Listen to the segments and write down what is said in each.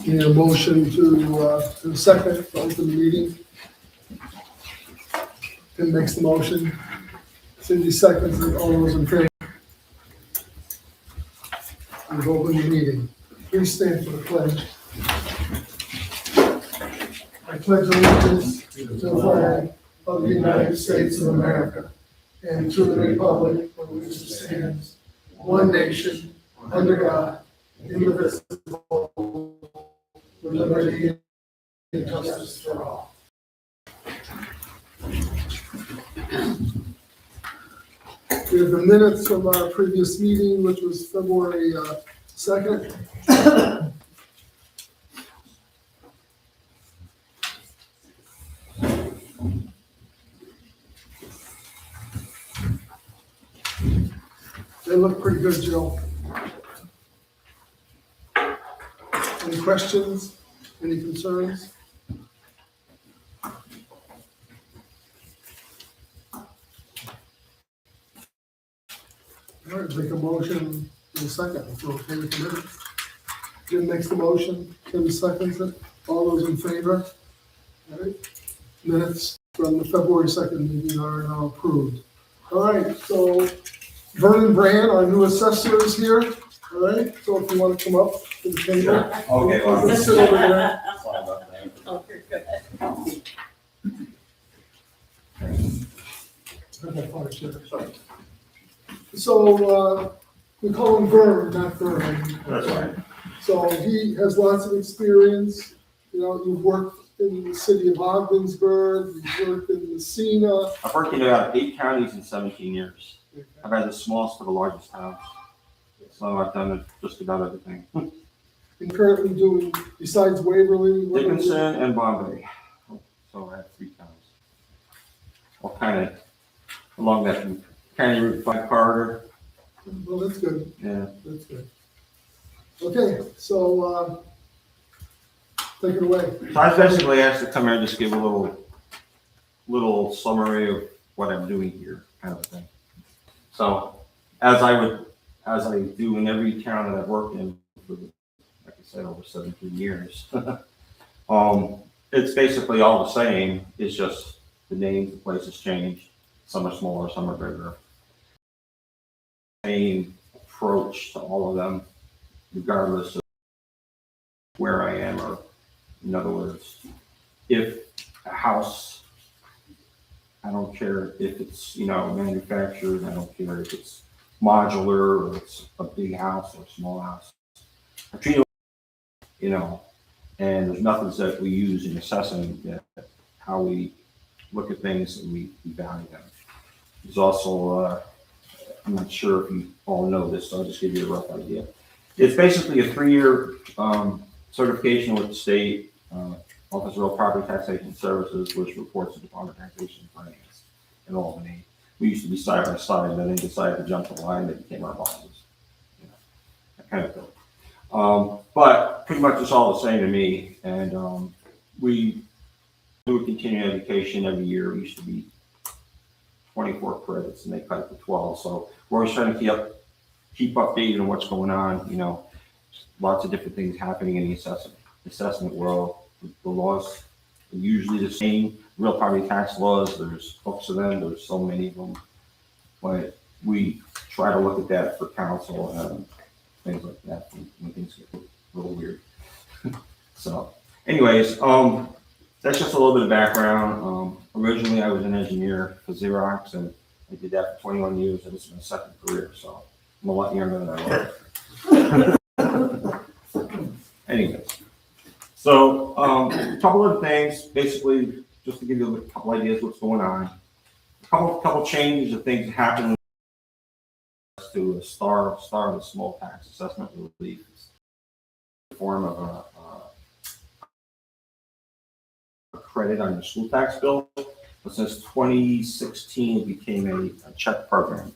Need a motion to second to open the meeting. Tim makes the motion. Cindy seconds it. All those in favor? We've opened the meeting. Please stand for the pledge. I pledge allegiance to the flag of the United States of America and to the republic for which it stands, one nation, under God, indivisible, with liberty and justice for all. We have the minutes from our previous meeting, which was February 2nd. They look pretty good, Jill. Any questions? Any concerns? All right, make a motion in a second, if you're okay with the minutes. Jim makes the motion, Kim seconds it. All those in favor? All right, minutes from the February 2nd meeting are now approved. All right, so Vernon Brand, our new assessor, is here. All right, so if you want to come up to the table. Okay, well, You can sit over there. sorry about that. Oh, you're good. Okay, fine, sure. So, we call him Vern, not Vernon. That's right. So he has lots of experience. You know, you've worked in the city of Ogdensburg, you've worked in Messina. I've worked in about 8 counties in 17 years. I've had the smallest to the largest towns. So I've done just about everything. And currently doing, besides Waverly, what are you- Dickinson and Bombay. So I have 3 counties. All kind of along that County Route 5 corridor. Well, that's good, Yeah. that's good. Okay, so, take it away. So I was basically asked to come here and just give a little summary of what I'm doing here, kind of a thing. So as I do in every town that I've worked in for, like I said, over 17 years, it's basically all the same. It's just the names, the places change. Some are smaller, some are bigger. Same approach to all of them, regardless of where I am, or in other words, if a house, I don't care if it's, manufactured, I don't care if it's modular or it's a big house or a small house. I treat it, and there's methods that we use in assessing that, how we look at things and we value them. There's also, I'm not sure if you all know this, so I'll just give you a rough idea. It's basically a 3-year certification with the state Office of Real Property Taxation Services, which reports to Department of Taxation and Finance in Albany. We used to be side by side, and then they decided to jump the line. They became our bosses. That kind of thing. But pretty much it's all the same to me. And we do a continuing education every year. We used to be 24 credits, and they cut it to 12. So we're always trying to keep updated on what's going on. Lots of different things happening in the assessment world. The laws are usually the same. Real property tax laws, there's books of them, there's so many of them. But we try to look at that for council and things like that when things get a little weird. So anyways, that's just a little bit of background. Originally I was an engineer for Xerox, and I did that for 21 years, and this is my second career, so I'm a lot younger than I was. Anyways, so a couple of things, basically, just to give you a couple ideas what's going on. A couple changes of things that happen to a star of the small tax assessment relief. It's a form of a credit on your school tax bill. But since 2016, it became a check program.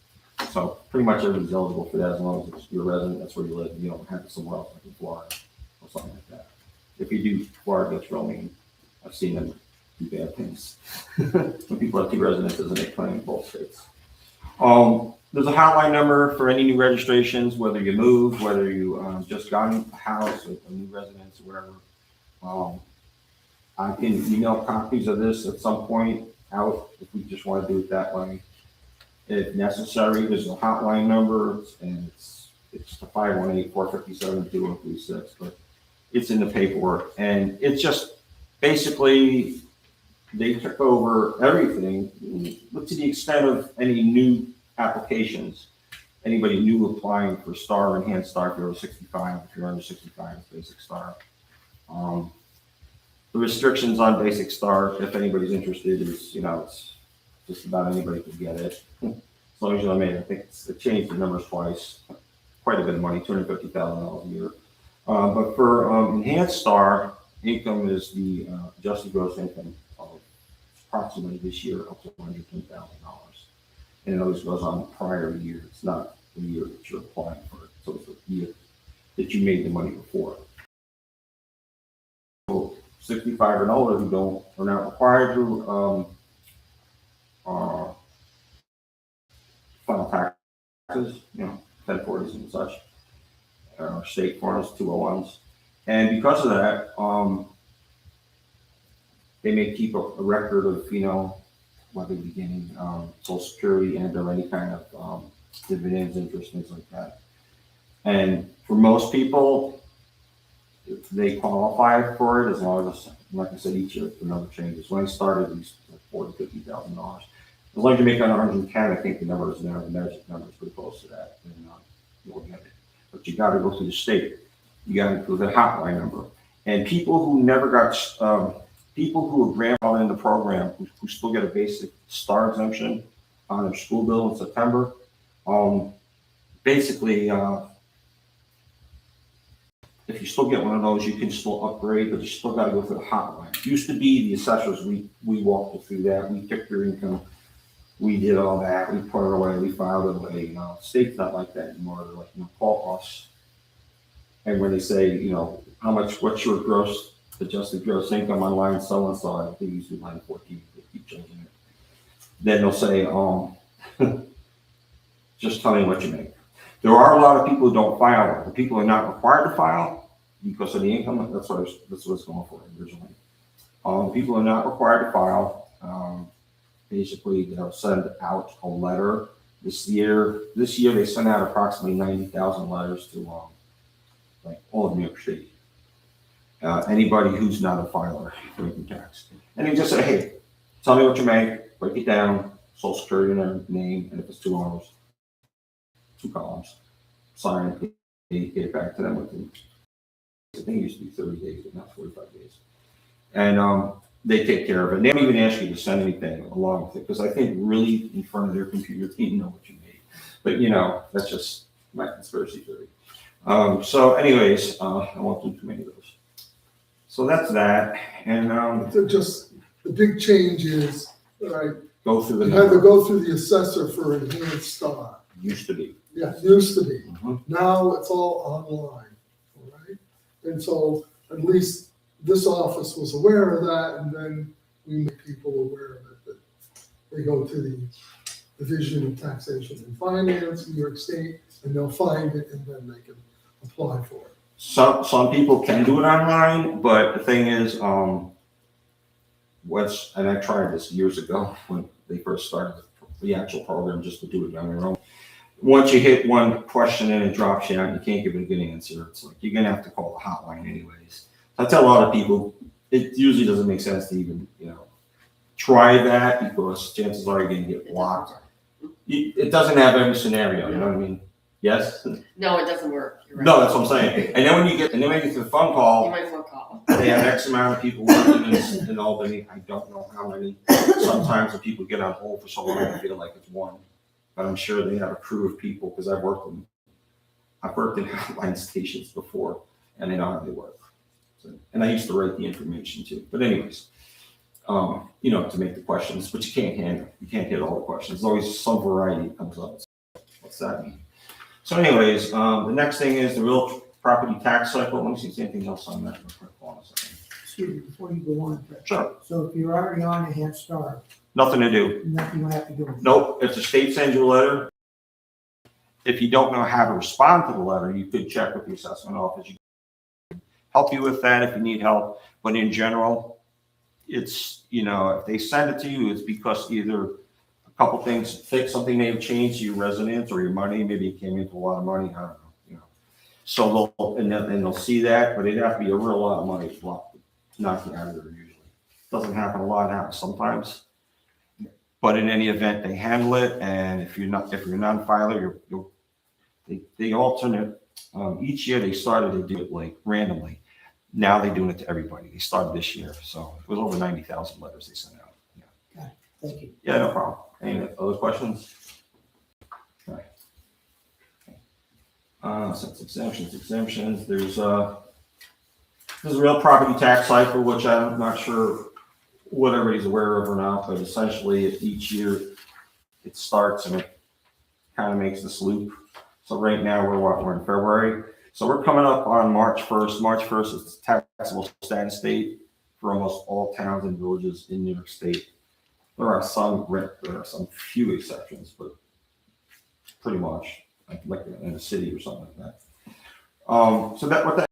So pretty much everybody's eligible for that as long as it's your resident, that's where you live. You don't have it somewhere else like in Florida or something like that. If you do, Florida gets real mean. I've seen them do bad things. When people have 2 residences and they claim in both states. There's a hotline number for any new registrations, whether you moved, whether you just got a house or a new residence or whatever. I can email copies of this at some point out if we just want to do it that way. If necessary, there's a hotline number and it's the 518-457-2136, but it's in the paperwork. And it's just basically they took over everything to the extent of any new applications. Anybody new applying for STAR, Enhanced STAR, if you're over 65, if you're under 65, it's Basic STAR. The restrictions on Basic STAR, if anybody's interested, is, it's just about anybody can get it. As long as you're made, I think it changed the numbers twice, quite a bit of money, $250,000 a year. But for Enhanced STAR, income is the adjusted gross income of approximately this year up to $110,000. And it always goes on prior year. It's not the year that you're applying for it. So it's the year that you made the money before. So 65 and older who are not required to file taxes, 1040s and such, state forms, 201s. And because of that, they may keep a record of, what they're beginning, Social Security and or any kind of dividends, interest, things like that. And for most people, they qualify for it as long as, like I said, each year the number changes. When I started, it was like $40,000-$50,000. As long as you make under 110, I think the number is now, the magic number is pretty close to that, and you'll get it. But you got to go through the state. You got to go to the hotline number. And people who never got, people who are grandfathered in the program, who still get a Basic STAR exemption on their school bill in September, basically, if you still get one of those, you can still upgrade, but you still got to go through the hotline. It used to be the assessors, we walked you through that. We took your income. We did all that. We put it away. We filed it away. The state's not like that anymore. They're like, call us. And when they say, what's your adjusted gross income on line so-and-so, I think you do line 14, they keep changing it. Then they'll say, just tell me what you make. There are a lot of people who don't file. The people who are not required to file because of the income. That's what it's going for originally. People who are not required to file, basically they'll send out a letter. This year they sent out approximately 90,000 letters to all of New York State. Anybody who's not a filer for income tax. And they just say, hey, tell me what you make, break it down, Social Security and name, and if it's 2 hours, 2 columns, sign it, get it back to them within, I think it used to be 30 days, but not 45 days. And they take care of it. And they don't even ask you to send anything along with it, because I think really in front of their computer, they know what you made. But that's just my conspiracy theory. So anyways, I won't do too many of those. So that's that. And So just the big change is, right, go through the you had to number. go through the assessor for Enhanced STAR. Used to be. Yeah, it used to be. Mhm. Now it's all online, all right? And so at least this office was aware of that, and then we make people aware of it, that they go to the Division of Taxation and Finance, New York State, and they'll find it, and then they can apply for it. Some people can do it online, but the thing is, and I tried this years ago when they first started the actual program just to do it on their own. Once you hit one question and it drops you out, you can't give it a good answer. It's like you're gonna have to call the hotline anyways. I tell a lot of people it usually doesn't make sense to even try that, because chances are you're gonna get blocked. It doesn't have every scenario, you know what I mean? Yes? No, it doesn't work. You're right. No, that's what I'm saying. And then when you get to the phone You call, might as well call. they have X amount of people working in Albany. I don't know how many. Sometimes the people get on hold for so long, I feel like it's one. But I'm sure they have a crew of people, because I've worked in hotline stations before, and I know how they work. So, and I used to write the information too. But anyways, to make the questions, but you can't hit all the questions. There's always some variety that comes up. What's that mean? So anyways, the next thing is the real property tax cycle. Let me see if there's anything else on that real quick. Hold on a second. Excuse me, before you go on, Chris. Sure. So if you're already on Enhanced STAR, Nothing to do. nothing you have to do with it. Nope. If the state sends you a letter, if you don't know how to respond to the letter, you could check with the assessment office. You can help you with that if you need help. But in general, it's, if they send it to you, it's because either a couple things, something may have changed to your residence or your money. Maybe it came into a lot of money. I don't know. So they'll see that, but it'd have to be a real lot of money to knock you out of there usually. Doesn't happen a lot, it happens sometimes. But in any event, they handle it, and if you're non-filer, they alternate. Each year they started to do it like randomly. Now they're doing it to everybody. They started this year, so it was over 90,000 letters they sent out. Yeah. Thank you. Yeah, no problem. Any other questions? All right. Since exemptions, there's a real property tax cycle, which I'm not sure what everybody's aware of or not, but essentially each year it starts and it kind of makes this loop. So right now we're in February. So we're coming up on March 1st. March 1st is taxable status date for almost all towns and villages in New York State. There are some few exceptions, but pretty much like in a city or something like that. So what that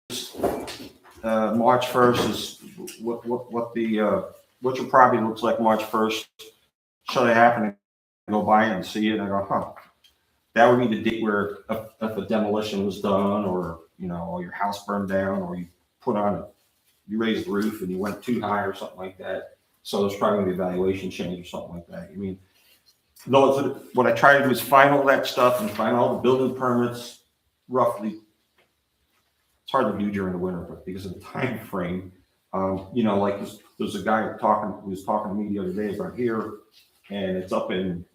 is, March 1st is what your property looks like March 1st. Should I happen to go by it and see it, and I go, that would be the date where if a demolition was done, or your house burned down, or you raised the roof and you went too high or something like that. So there's probably going to be a valuation change or something like that. What I try to do is find all that stuff and find all the building permits roughly. It's hard to do during the winter, but because of the time frame, like there's a guy who was talking to me the other day about here, and it's up in,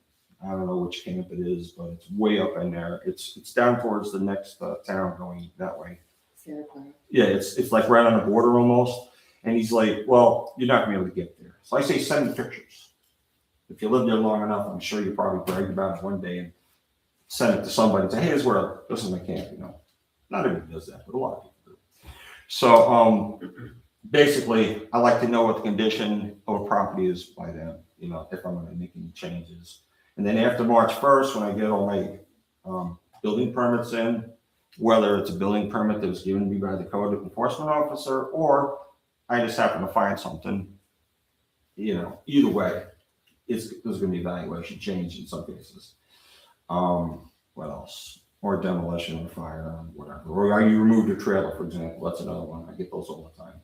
I don't know which camp it is, but it's way up in there. It's down towards the next town going that way. Sierra Club. Yeah, it's like right on the border almost. And he's like, well, you're not gonna be able to get there. So I say, send me pictures. If you live there long enough, I'm sure you probably bragged about it one day and send it to somebody and say, hey, this is my camp, Not everybody does that, but a lot of people do. So basically, I like to know what the condition of a property is by then, if I'm gonna make any changes. And then after March 1st, when I get all my building permits in, whether it's a building permit that was given to me by the code enforcement officer, or I just happen to find something, either way, there's going to be evaluation change in some cases. What else? Or demolition or fire, or whatever. Or you removed a trailer, for example. That's another one. I get those all the time.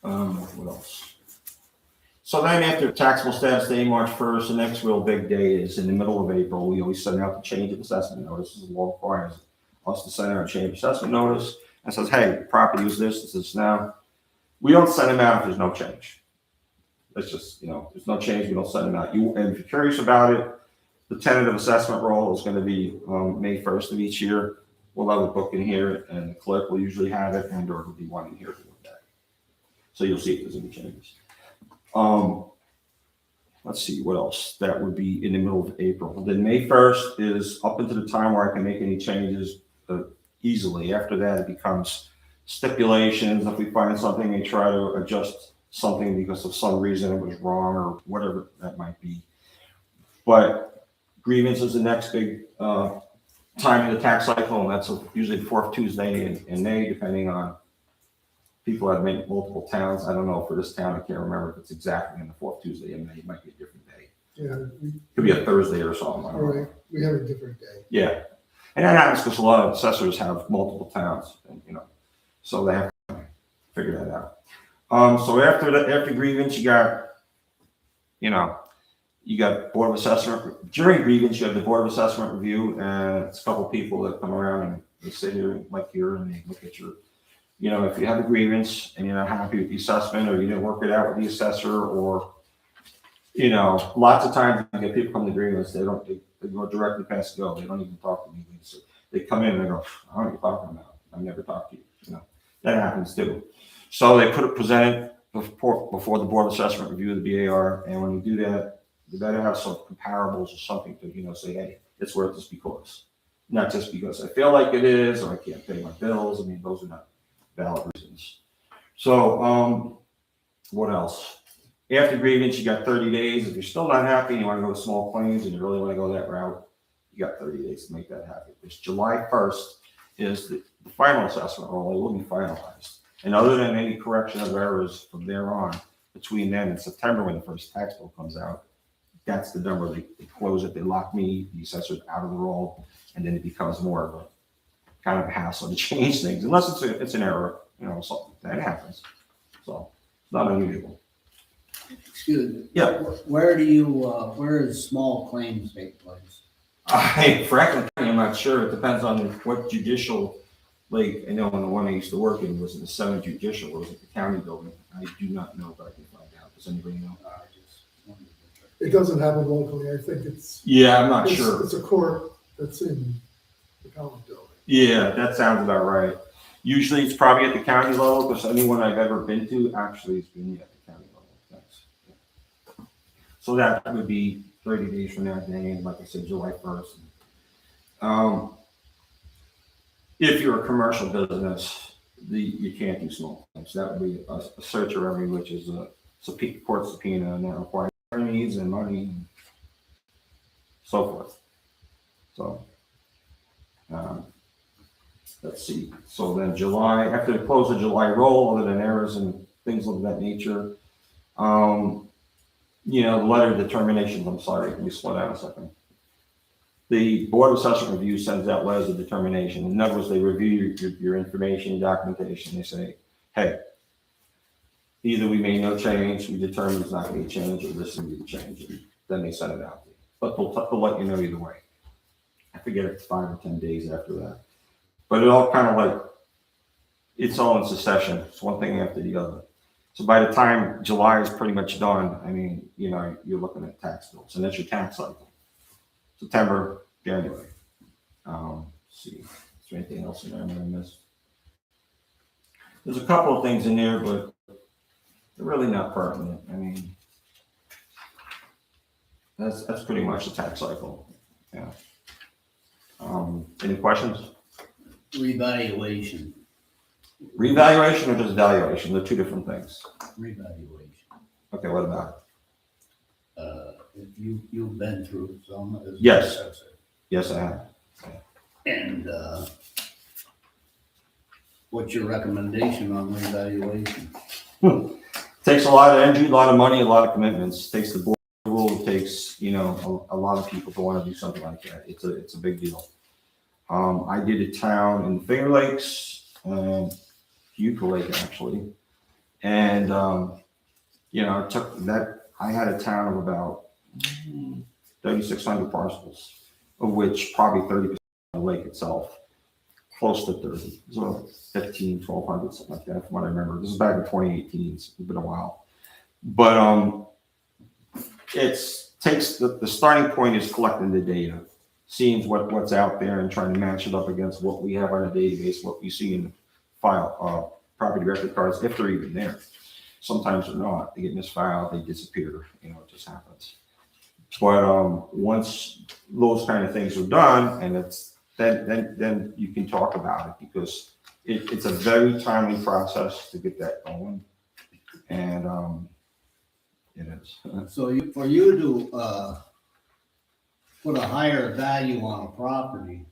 What else? So then after taxable status day, March 1st, the next real big day is in the middle of April. We always send out the change of assessment notices. The law requires us to send out a change of assessment notice and says, hey, property is this is now. We don't send them out if there's no change. It's just, there's no change, we don't send them out. And if you're curious about it, the tentative assessment roll is going to be May 1st of each year. We'll have a book in here, and the clerk will usually have it, and or it'll be one in here to look at. So you'll see if there's any changes. Let's see what else. That would be in the middle of April. Then May 1st is up into the time where I can make any changes easily. After that, it becomes stipulations. If we find something, they try to adjust something because of some reason it was wrong or whatever that might be. But grievance is the next big time in the tax cycle, and that's usually the fourth Tuesday in May, depending on people that make multiple towns. I don't know for this town, I can't remember if it's exactly in the fourth Tuesday in May. It might be a different day. Yeah, Could be a Thursday or something. all right, we have a different day. Yeah. And that happens because a lot of assessors have multiple towns, and, so they have to figure that out. So after grievance, you got Board of Assessment. During grievance, you have the Board of Assessment review, and it's a couple people that come around and they sit here like here and they look at your, if you have a grievance and you're not happy with the assessment, or you didn't work it out with the assessor, or, lots of times you get people come to grievance, they go directly past go. They don't even talk to me. So they come in and they go, I don't know what you're talking about. I've never talked to you. That happens too. So they present it before the Board of Assessment review of the BAR, and when you do that, you better have some comparables or something to, say, hey, it's worth this because. Not just because I feel like it is, or I can't pay my bills. I mean, those are not valid reasons. So, what else? After grievance, you got 30 days. If you're still not happy and you want to go to small claims and you really want to go that route, you got 30 days to make that happen. Because July 1st is the final assessment roll. It will be finalized. And other than any correction of errors from there on, between then and September when the first tax bill comes out, that's the number. They close it, they lock me, the assessors out of the roll, and then it becomes more of a kind of a hassle to change things, unless it's an error, something that happens. So it's not unusual. Excuse me. Yeah. Where does small claims take place? Frankly, I'm not sure. It depends on what judicial, I know when the one I used to work in was in the 7th Judicial, it was at the county building. I do not know, but I can find out. Does anybody know? I just wondered. It doesn't happen locally. I think it's. Yeah, I'm not it's- sure. It's a court that's in the county building. Yeah, that sounds about right. Usually it's probably at the county level, because anyone I've ever been to actually has been at the county level. Thanks. Yeah. So that would be 30 days from that day, and like I said, July 1st. If you're a commercial business, you can't do small claims. That would be a certiorari, which is a court subpoena, and that requires attorneys and money and so forth. So, let's see. So then July, after the close of July roll, other than errors and things of that nature, the letter of determinations, I'm sorry, let me slow down a second. The Board of Assessment Review sends out letters of determination. In other words, they review your information, documentation. They say, hey, either we made no change, we determined it's not going to be changed, or this is going to be changed. And then they send it out to you. But they'll let you know either way. I forget if it's 5 or 10 days after that. But it all kind of it's all in succession. It's one thing after the other. So by the time July is pretty much done, you're looking at tax bills, and that's your tax cycle. September, January. Let's see, is there anything else in there I'm gonna miss? There's a couple of things in there, but they're really not pertinent. That's pretty much the tax cycle. Yeah. Any questions? Revaluation. Revaluation or just valuation? They're two different things. Revaluation. Okay, what about it? If you've been through some. As Yes. assessor. Yes, I have. And, what's your recommendation on revaluation? Takes a lot of energy, a lot of money, a lot of commitments. Takes the board rule. It takes a lot of people to want to do something like that. It's a big deal. I did a town in the Finger Lakes, Utica Lake actually, and it took that. I had a town of about 3,600 parcels, of which probably 30% of the lake itself, close to 30. So 1,500, 1,200, something like that, from what I remember. This is back in 2018. It's been a while. But takes the starting point is collecting the data, seeing what's out there and trying to match it up against what we have on a database, what we see in the file, property record cards, if they're even there. Sometimes they're not. They get misfiled, they disappear. It just happens. But once those kind of things are done, and then you can talk about it, because it's a very timely process to get that going, and it is. So for you to, put a higher value on a property,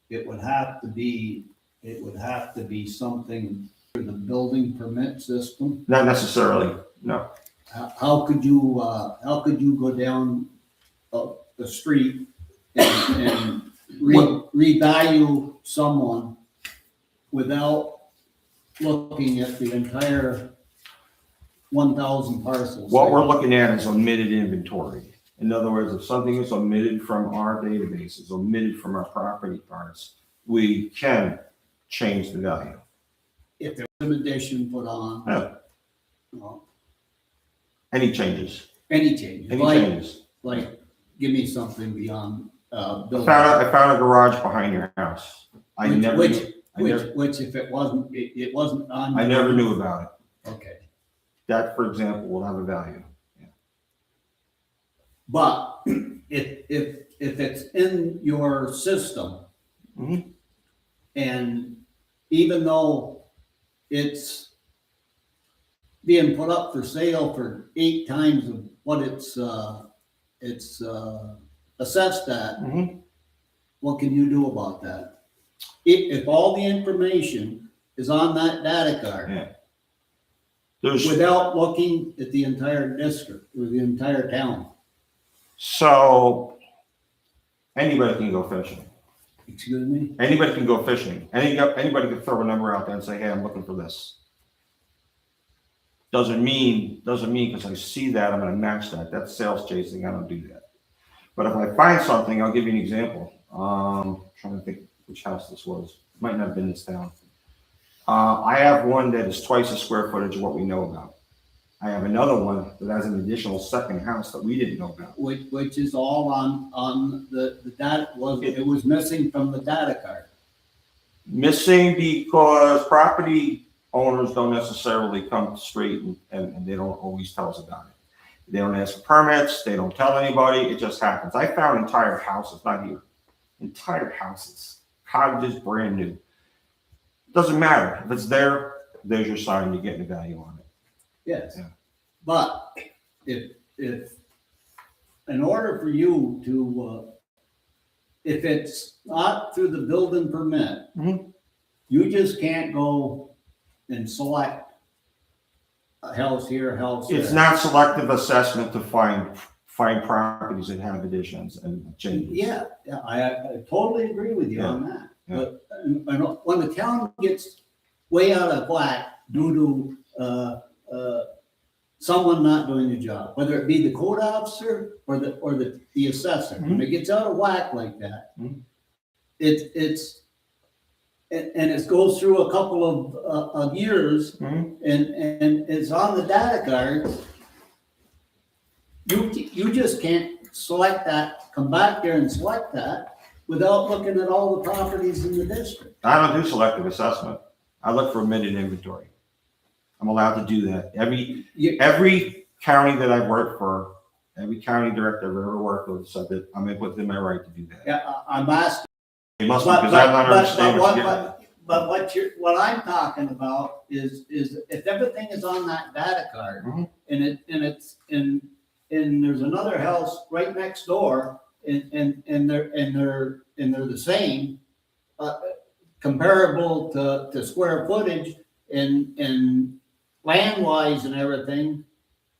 it would have to be something for the building permit system. Not necessarily, no. How could you go down the street and revalue someone without looking at the entire 1,000 parcels? What we're looking at is omitted inventory. In other words, if something is omitted from our databases, omitted from our property cards, we can change the value. If there's an addition put on, Yeah. Any changes? any change, Any changes? like, give me something beyond, building. I found a garage behind your house. I never Which if it wasn't on. I never knew about it. Okay, That, for example, will have a value. but if it's in your system, Mhm. and even though it's being put up for sale for 8 times of what it's assessed at, Mhm. what can you do about that? If all the information is on that data card, Yeah. There's, without looking at the entire district or the entire town. so anybody can go fishing. Excuse me? Anybody can go fishing. Anybody can throw a number out there and say, hey, I'm looking for this. Doesn't mean because I see that, I'm gonna match that. That's sales chasing. I don't do that. But if I find something, I'll give you an example. Trying to think which house this was. Might not have been this town. I have one that is twice the square footage of what we know about. I have another one that has an additional second house that we didn't know about. Which is all on the data, it was missing from the data card. Missing because property owners don't necessarily come straight and they don't always tell us about it. They don't ask for permits, they don't tell anybody, it just happens. I found entire houses, not here, entire houses, cottages, brand new. Doesn't matter, if it's there, there's your sign, you're getting a value on it. Yes. Yeah. But if in order for you to, if it's not through the building permit, Mhm. you just can't go and select a house here, a house there. It's not selective assessment to find properties that have additions and changes. Yeah, I totally agree with you on that. Yeah. But when the town gets way out of whack due to someone not doing the job, whether it be the code officer or the assessor, when it gets out of whack like that, Mhm. it's and it goes through a couple of years, Mhm. and it's on the data card. You just can't select that, come back there and select that without looking at all the properties in the district. I don't do selective assessment. I look for omitted inventory. I'm allowed to do that. Every county that I've worked for, every county director I've ever worked with said that I'm within my right to do that. Yeah, I'm asking. It must be because I'm not understanding what you're getting at. But what I'm talking about is if everything is on that data card, Mhm. and there's another house right next door, and they're the same, comparable to square footage and land wise and everything,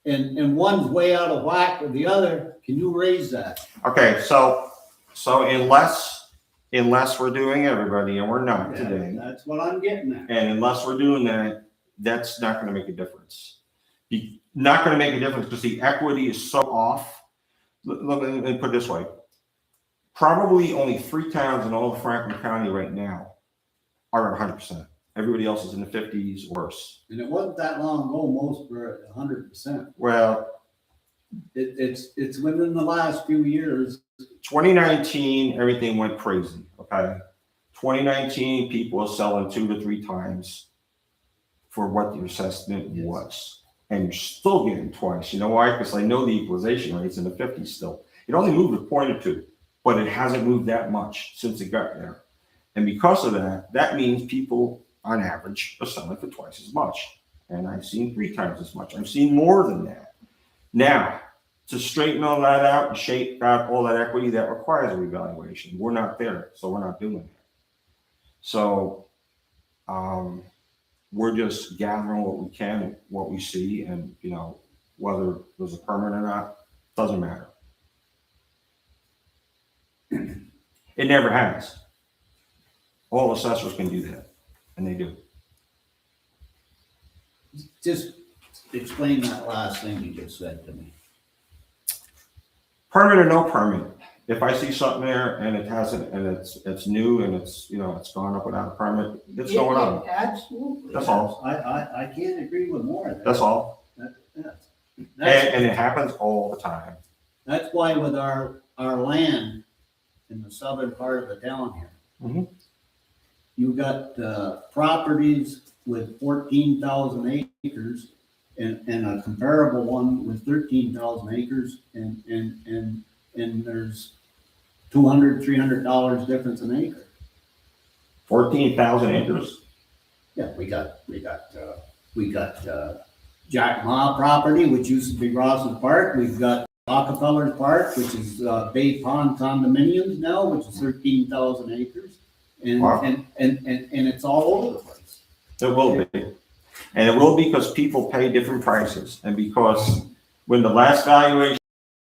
and one's way out of whack with the other, can you raise that? Okay, so unless we're doing everybody, and we're not Yeah, today, that's what I'm getting at. and unless we're doing that, that's not gonna make a difference. Not gonna make a difference because the equity is so off. Let me put it this way. Probably only 3 towns in all of Franklin County right now are at 100%. Everybody else is in the 50s, worse. And it wasn't that long ago, most were at 100%. Well, It's within the last few years. 2019, everything went crazy, okay? 2019, people are selling 2 to 3 times for what the assessment Yes. was. And you're still getting twice. You know why? Because I know the equalization rate's in the 50s still. It only moved a point or two, but it hasn't moved that much since it got there. And because of that, that means people, on average, are selling for twice as much. And I've seen 3 times as much. I've seen more than that. Now, to straighten all that out and shake out all that equity, that requires a revaluation. We're not there, so we're not doing it. So, we're just gathering what we can, what we see, and, you know, whether there's a permit or not, doesn't matter. It never has. All assessors can do that, and they do. Just explain that last thing you just said to me. Permit or no permit, if I see something there and it hasn't, and it's new and it's, you know, it's gone up without a permit, it's going on. Absolutely. That's all. I can't agree with more of that. That's all. That's And it happens all the time. that's why with our land in the southern part of the town here, Mhm. you got properties with 14,000 acres and a comparable one with 13,000 acres, and there's $200, $300 difference an acre. 14,000 acres. Yeah, we got Jack Ma property, which used to be Ross's Park. We've got Rockefeller Park, which is Bay Pond condominiums now, which is 13,000 acres. And, Wow. and it's all over the place. It will be. And it will be because people pay different prices. And because when the last valuation,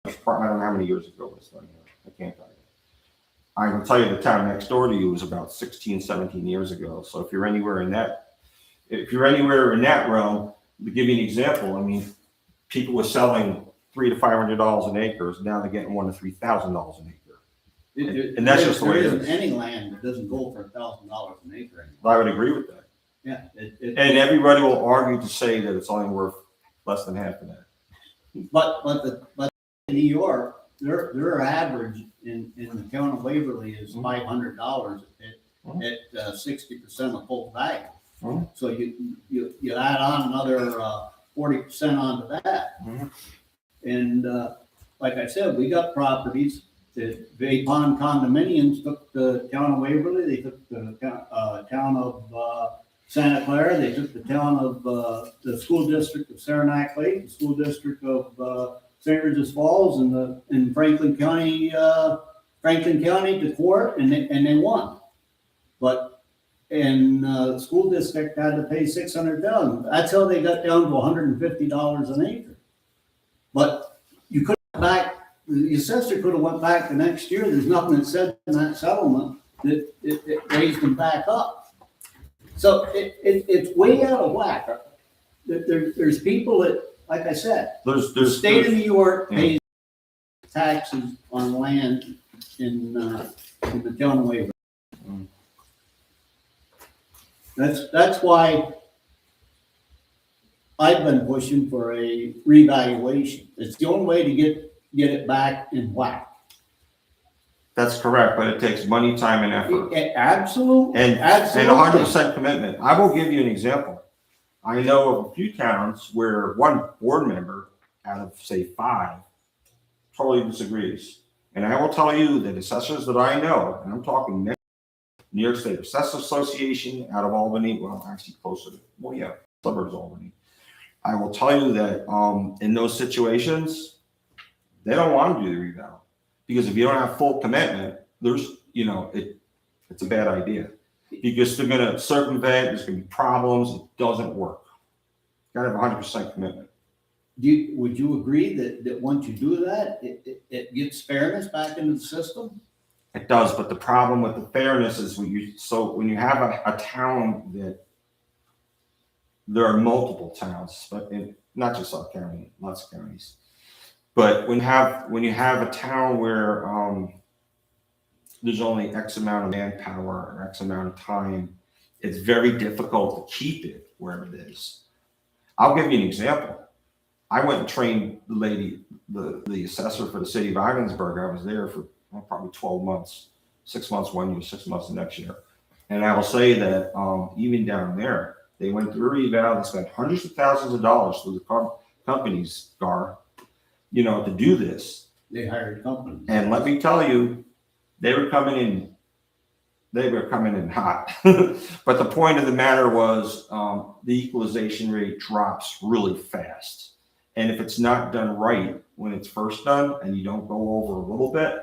I don't know how many years ago it was, I can't tell you. I can tell you the town next door to you was about 16, 17 years ago. So if you're anywhere in that realm, to give you an example, I mean, people were selling $300 to $500 an acre. Now they're getting $1,000 to $3,000 an acre. And that's just the way it There is. isn't any land that doesn't go for $1,000 an acre anymore. I would agree with that. Yeah. And everybody will argue to say that it's only worth less than half of that. But in New York, their average in the town of Waverly is $500 at 60% of full value. Mhm. So you add on another 40% onto that. Mhm. And like I said, we got properties that Bay Pond condominiums took the town of Waverly, they took the town of Santa Clara, they took the town of the school district of Saranac Lake, the school district of St. Regis Falls, and in Franklin County to court, and they won. But the school district had to pay $600,000. That's how they got down to $150 an acre. But you could the assessor could have went back the next year. There's nothing that said in that settlement that it raised them back up. So it's way out of whack. There's people that, like I said, the state of New York pays taxes on land in the town of Waverly. Mm. That's why I've been pushing for a revaluation. It's the only way to get it back in whack. That's correct, but it takes money, time, and effort. Absolutely. And Absolutely. 100% commitment. I will give you an example. I know of a few towns where one board member out of, say, 5 totally disagrees. And I will tell you that assessors that I know, and I'm talking New York State Assessors Association out of Albany, well, actually closer to, suburbs of Albany. I will tell you that in those situations, they don't want to do the reval. Because if you don't have full commitment, there's, it's a bad idea. Because they're going to circumvent, there's going to be problems, it doesn't work. Got to have 100% commitment. Would you agree that once you do that, it gets fairness back into the system? It does, but the problem with the fairness is when you have a town that there are multiple towns, but not just our county, lots of counties. But when you have a town where there's only X amount of manpower or X amount of time, it's very difficult to keep it where it is. I'll give you an example. I went and trained the lady, the assessor for the city of Ogdensburg. I was there for probably 12 months, 6 months 1 year, 6 months the next year. And I will say that even down there, they went through a reval, they spent hundreds of thousands of dollars through the companies, to do this. They hired companies. And let me tell you, they were coming in hot. But the point of the matter was the equalization rate drops really fast. And if it's not done right when it's first done and you don't go over a little bit,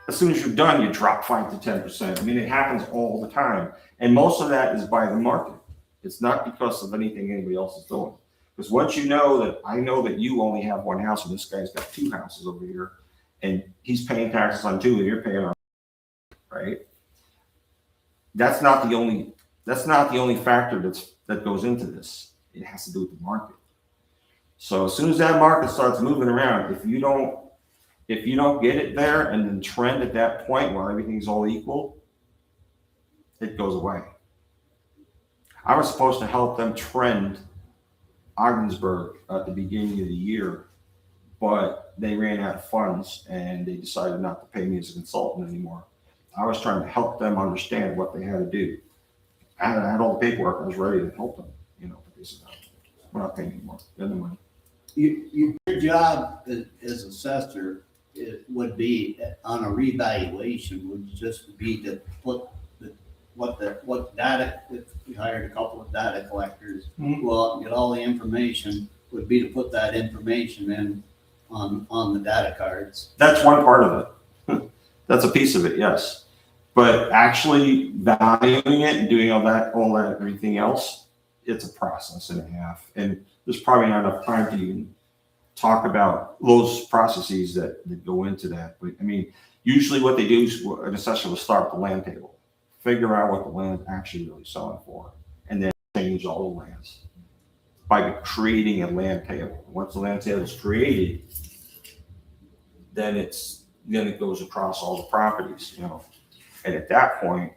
as soon as you're done, you drop 5 to 10%. I mean, it happens all the time. And most of that is by the market. It's not because of anything anybody else is doing. Because once I know that you only have one house and this guy's got 2 houses over here and he's paying taxes on 2 and you're paying on, right? That's not the only factor that goes into this. It has to do with the market. So as soon as that market starts moving around, if you don't get it there and then trend at that point where everything's all equal, it goes away. I was supposed to help them trend Ogdensburg at the beginning of the year, but they ran out of funds and they decided not to pay me as a consultant anymore. I was trying to help them understand what they had to do. I had all the paperwork. I was ready to help them, but they said, no, we're not paying anymore. Get the money. Your job as assessor would be on a revaluation would just be to put what data, if we hired a couple of data collectors, Mhm. go out and get all the information, would be to put that information in on the data cards. That's one part of it. That's a piece of it, yes. But actually valuing it and doing all that, everything else, it's a process and a half. And there's probably not enough time to even talk about those processes that go into that. But I mean, usually what they do is an assessor will start with the land table, figure out what the land actually really selling for, and then change all the lands by creating a land table. Once the land table is created, then it goes across all the properties, you know. And at that point,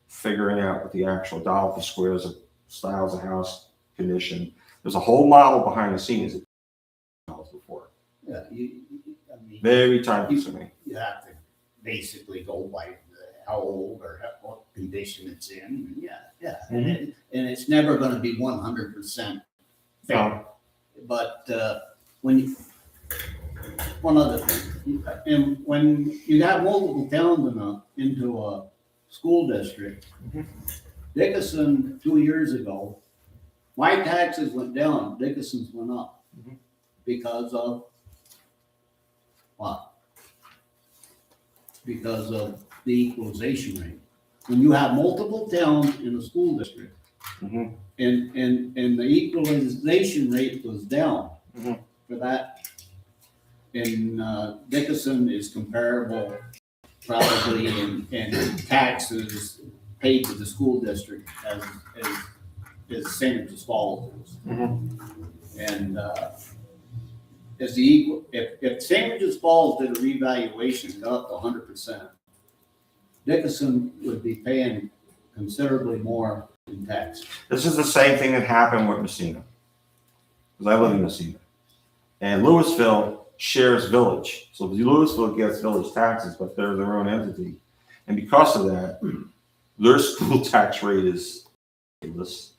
figuring out what the actual dollar per squares of styles of house, condition, there's a whole model behind the scenes that before. Yeah, I mean, Very time consuming. you have to basically go by how old or what condition it's in. Yeah. And it's never gonna be 100% fair. But one other thing, and when you got multiple towns into a school district, Dickinson 2 years ago, my taxes went down, Dickinson's went up. Because of what? Because of the equalization rate. When you have multiple towns in a school district, Mhm. and the equalization rate was down Mhm. for that. And Dickinson is comparable probably in taxes paid to the school district as St. Andrews Falls is. And as the equal, if St. Andrews Falls did a revaluation, got up to 100%, Dickinson would be paying considerably more in tax. This is the same thing that happened with Messina. Because I live in Messina. And Louisville shares village. So Louisville gets village taxes, but they're their own entity. And because of that, their school tax rate is ridiculous.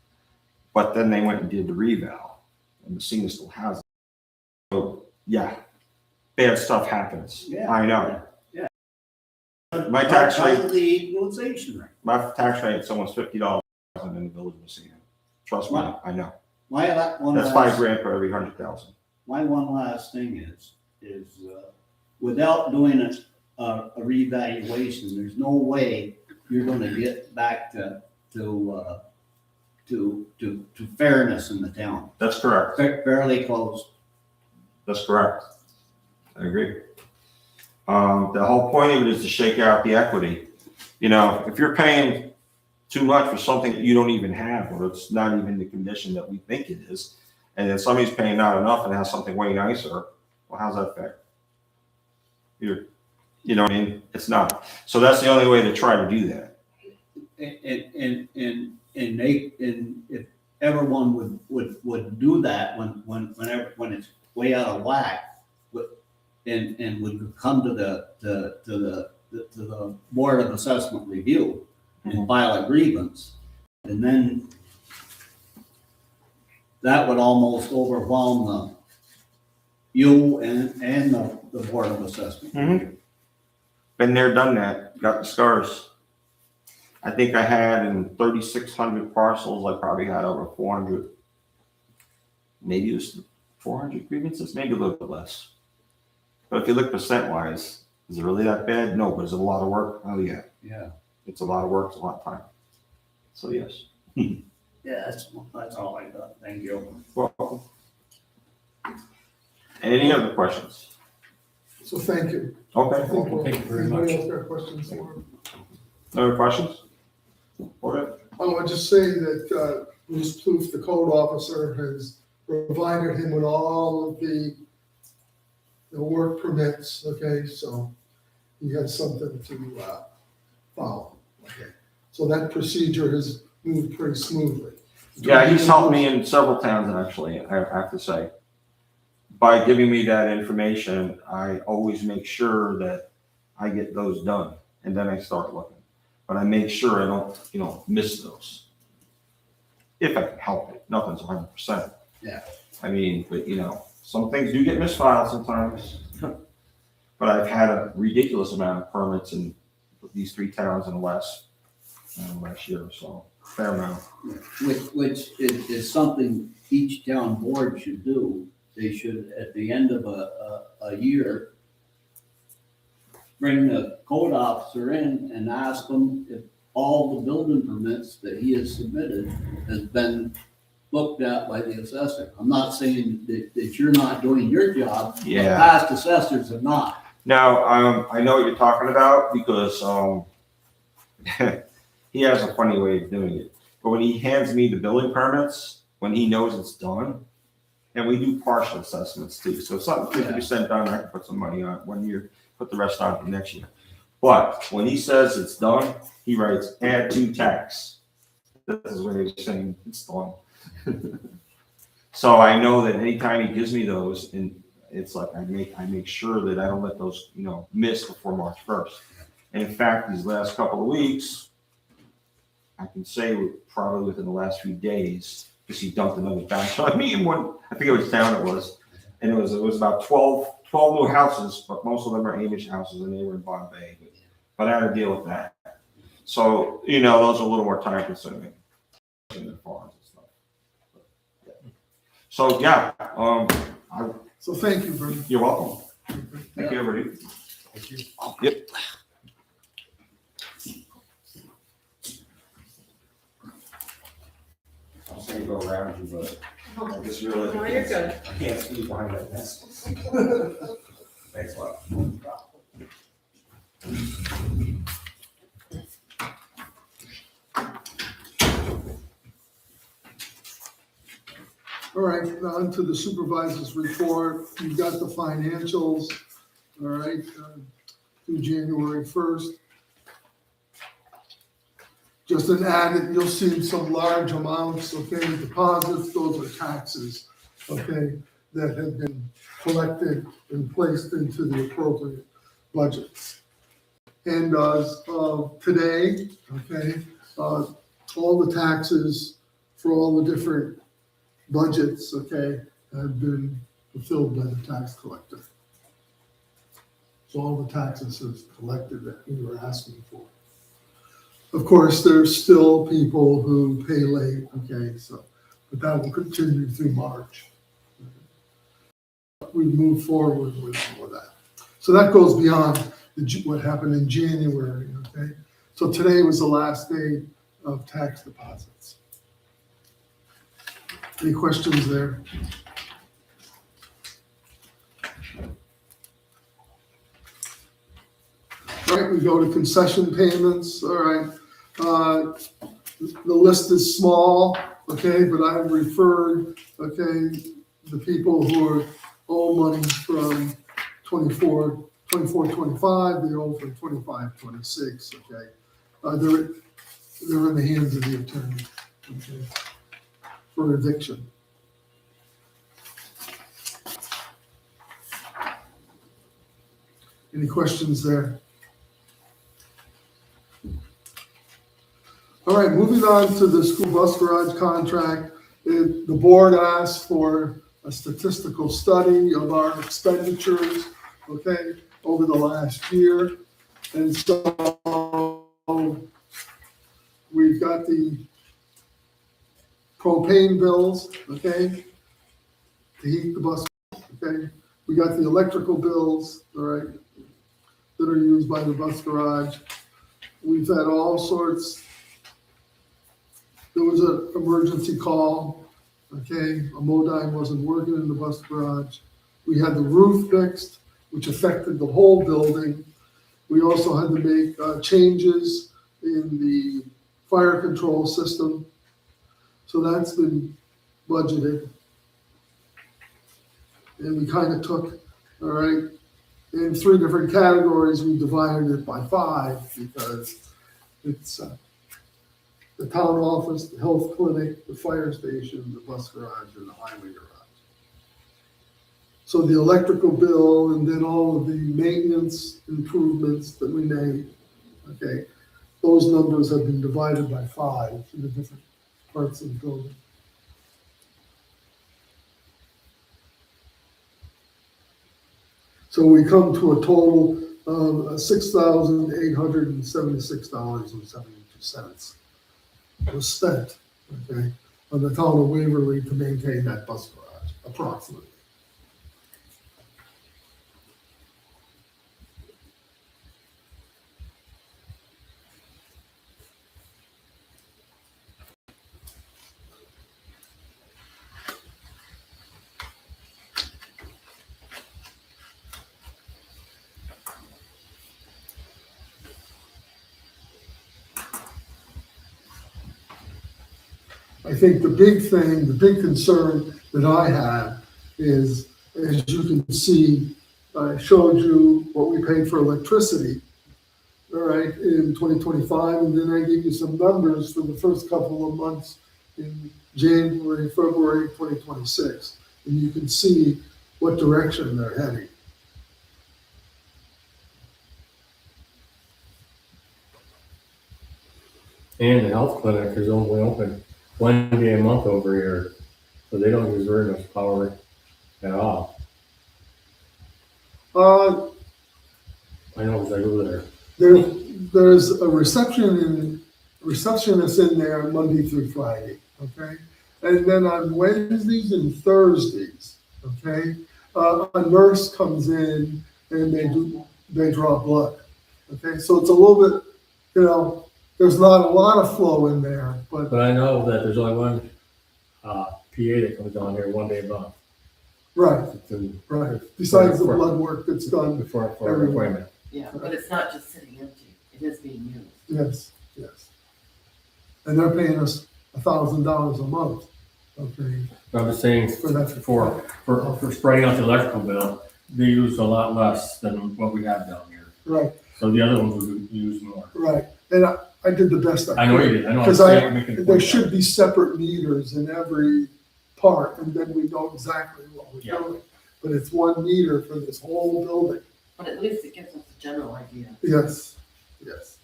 But then they went and did the reval. And Messina still has it. So, yeah, bad stuff happens. Yeah. I know. Yeah. My tax Because rate, of the equalization rate. my tax rate is almost $50 in the village of Messina. Trust me, I know. That's $5,000 for every 100,000. My one last thing is without doing a revaluation, there's no way you're gonna get back to fairness in the town. That's correct. Fairly close. That's correct. I agree. The whole point of it is to shake out the equity. You know, if you're paying too much for something that you don't even have, or it's not even the condition that we think it is, and then somebody's paying not enough and has something way nicer, well, how's that fair? You know what I mean? It's not. So that's the only way to try to do that. And if everyone would do that when it's way out of whack, and would come to the Board of Assessment Review and file a grievance, and then that would almost overwhelm you and the Board of Assessment. Been there, done that, got the scars. I think I had in 3,600 parcels, I probably had over 400, maybe it was 400 grievances, maybe a little bit less. But if you look percent-wise, is it really that bad? No, but is it a lot of work? Oh, yeah. Yeah. It's a lot of work, it's a lot of time. So, yes. Yeah, that's all I got. Thank you. Welcome. Any other questions? So thank you. Okay. Thank you very much. Anybody else got questions for him? Other questions? Okay. I would just say that Bruce Plouffe, the code officer, has provided him with all of the work permits, okay, so he has something to follow, okay. So that procedure has moved pretty smoothly. Yeah, he's helped me in several towns, actually, I have to say. By giving me that information, I always make sure that I get those done, and then I start looking. But I make sure I don't, miss those. If I can help it, nothing's 100%. Yeah. I mean, but some things do get misfiled sometimes. But I've had a ridiculous amount of permits in these 3 towns in the last last year, so fair amount. Which is something each town board should do. They should, at the end of a year, bring the code officer in and ask him if all the building permits that he has submitted has been looked at by the assessor. I'm not saying that you're not doing your job, but Yeah. past assessors have not. Now, I know what you're talking about because, he has a funny way of doing it. But when he hands me the building permits, when he knows it's done, and we do partial assessments too. So if something 50% done, I can put some money on it 1 year, put the rest on for next year. But when he says it's done, he writes add to tax. This is what he's saying, it's done. So I know that anytime he gives me those, and it's like I make sure that I don't let those, miss before March 1st. And in fact, these last couple of weeks, I can say probably within the last few days, because he dumped another batch on me in one, I think it was town it was. And it was about 12 new houses, but most of them are Amish houses and they were in Bombay. But I had to deal with that. So, those are a little more time consuming than farms and stuff. So, yeah, So thank you, Bernie. you're welcome. Thank you, everybody. Thank you. Yep. I was gonna go around you, but I just realized. No, you're good. I can't speak behind that desk. Thanks a lot. All right, on to the supervisor's report. You've got the financials, all right, through January 1st. Just an added, you'll see some large amounts, okay, deposits, those are taxes, okay, that have been collected and placed into the appropriate budgets. And as of today, okay, all the taxes for all the different budgets, okay, have been fulfilled by the tax collector. So all the taxes is collected that we were asking for. Of course, there's still people who pay late, okay, so, but that will continue through March. We move forward with all of that. So that goes beyond what happened in January, okay? So today was the last day of tax deposits. Any questions there? All right, we go to concession payments, all right. The list is small, okay, but I've referred, okay, the people who owe money from 24, 25, they owe from 25, 26, okay. They're in the hands of the attorney, okay, for eviction. Any questions there? All right, moving on to the school bus garage contract. The board asked for a statistical study of our expenditures, okay, over the last year. And so we've got the propane bills, okay, to heat the bus, okay. We got the electrical bills, all right, that are used by the bus garage. We've had all sorts. There was an emergency call, okay, a Modine wasn't working in the bus garage. We had the roof fixed, which affected the whole building. We also had to make changes in the fire control system. So that's been budgeted. And we kind of took, all right, in 3 different categories, we divided it by 5 because it's the town office, the health clinic, the fire station, the bus garage, and the highway garage. So the electrical bill and then all of the maintenance improvements that we made, okay, those numbers have been divided by 5 in the different parts of the building. So we come to a total $6,876.72 was spent, okay, on the town of Waverly to maintain that bus garage, approximately. I think the big thing, the big concern that I have is, as you can see, I showed you what we paid for electricity, all right, in 2025, and then I gave you some numbers for the first couple of months in January, February 2026, and you can see what direction they're heading. And the health clinic is only open one day a month over here, so they don't use very much power at all. I know because I go there. There's a receptionist in there Monday through Friday, okay? And then on Wednesdays and Thursdays, okay, a nurse comes in and they draw blood, okay? So it's a little bit, there's not a lot of flow in there, but But I know that there's only one PA that comes down here one day a month. right, To- right. Besides the blood work that's done, For an appointment. Yeah, but it's not just sitting empty, it is being used. yes, yes. And they're paying us $1,000 a month, okay? I'm just saying, For that. for spreading out the electrical bill, they use a lot less than what we have down here. Right, So the other ones would use more. right. And I did the best I could. I know you did, I know. I'm Because saying- making the there point. should be separate meters in every part, and then we know exactly what we're Yeah. doing. But it's one meter for this whole building. But at least it gives us a general idea. Yes, yes.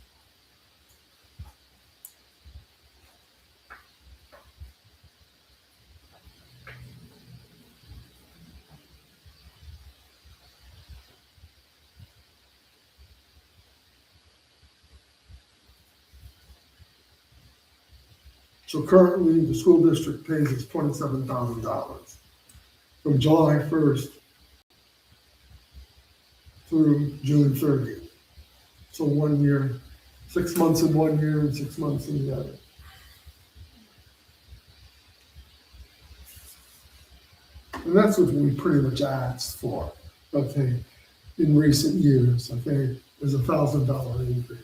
So currently, the school district pays us $27,000 from July 1st through June 30th. So 1 year, 6 months in 1 year and 6 months in the other. And that's what we pretty much asked for, okay, in recent years, okay, is $1,000 increase.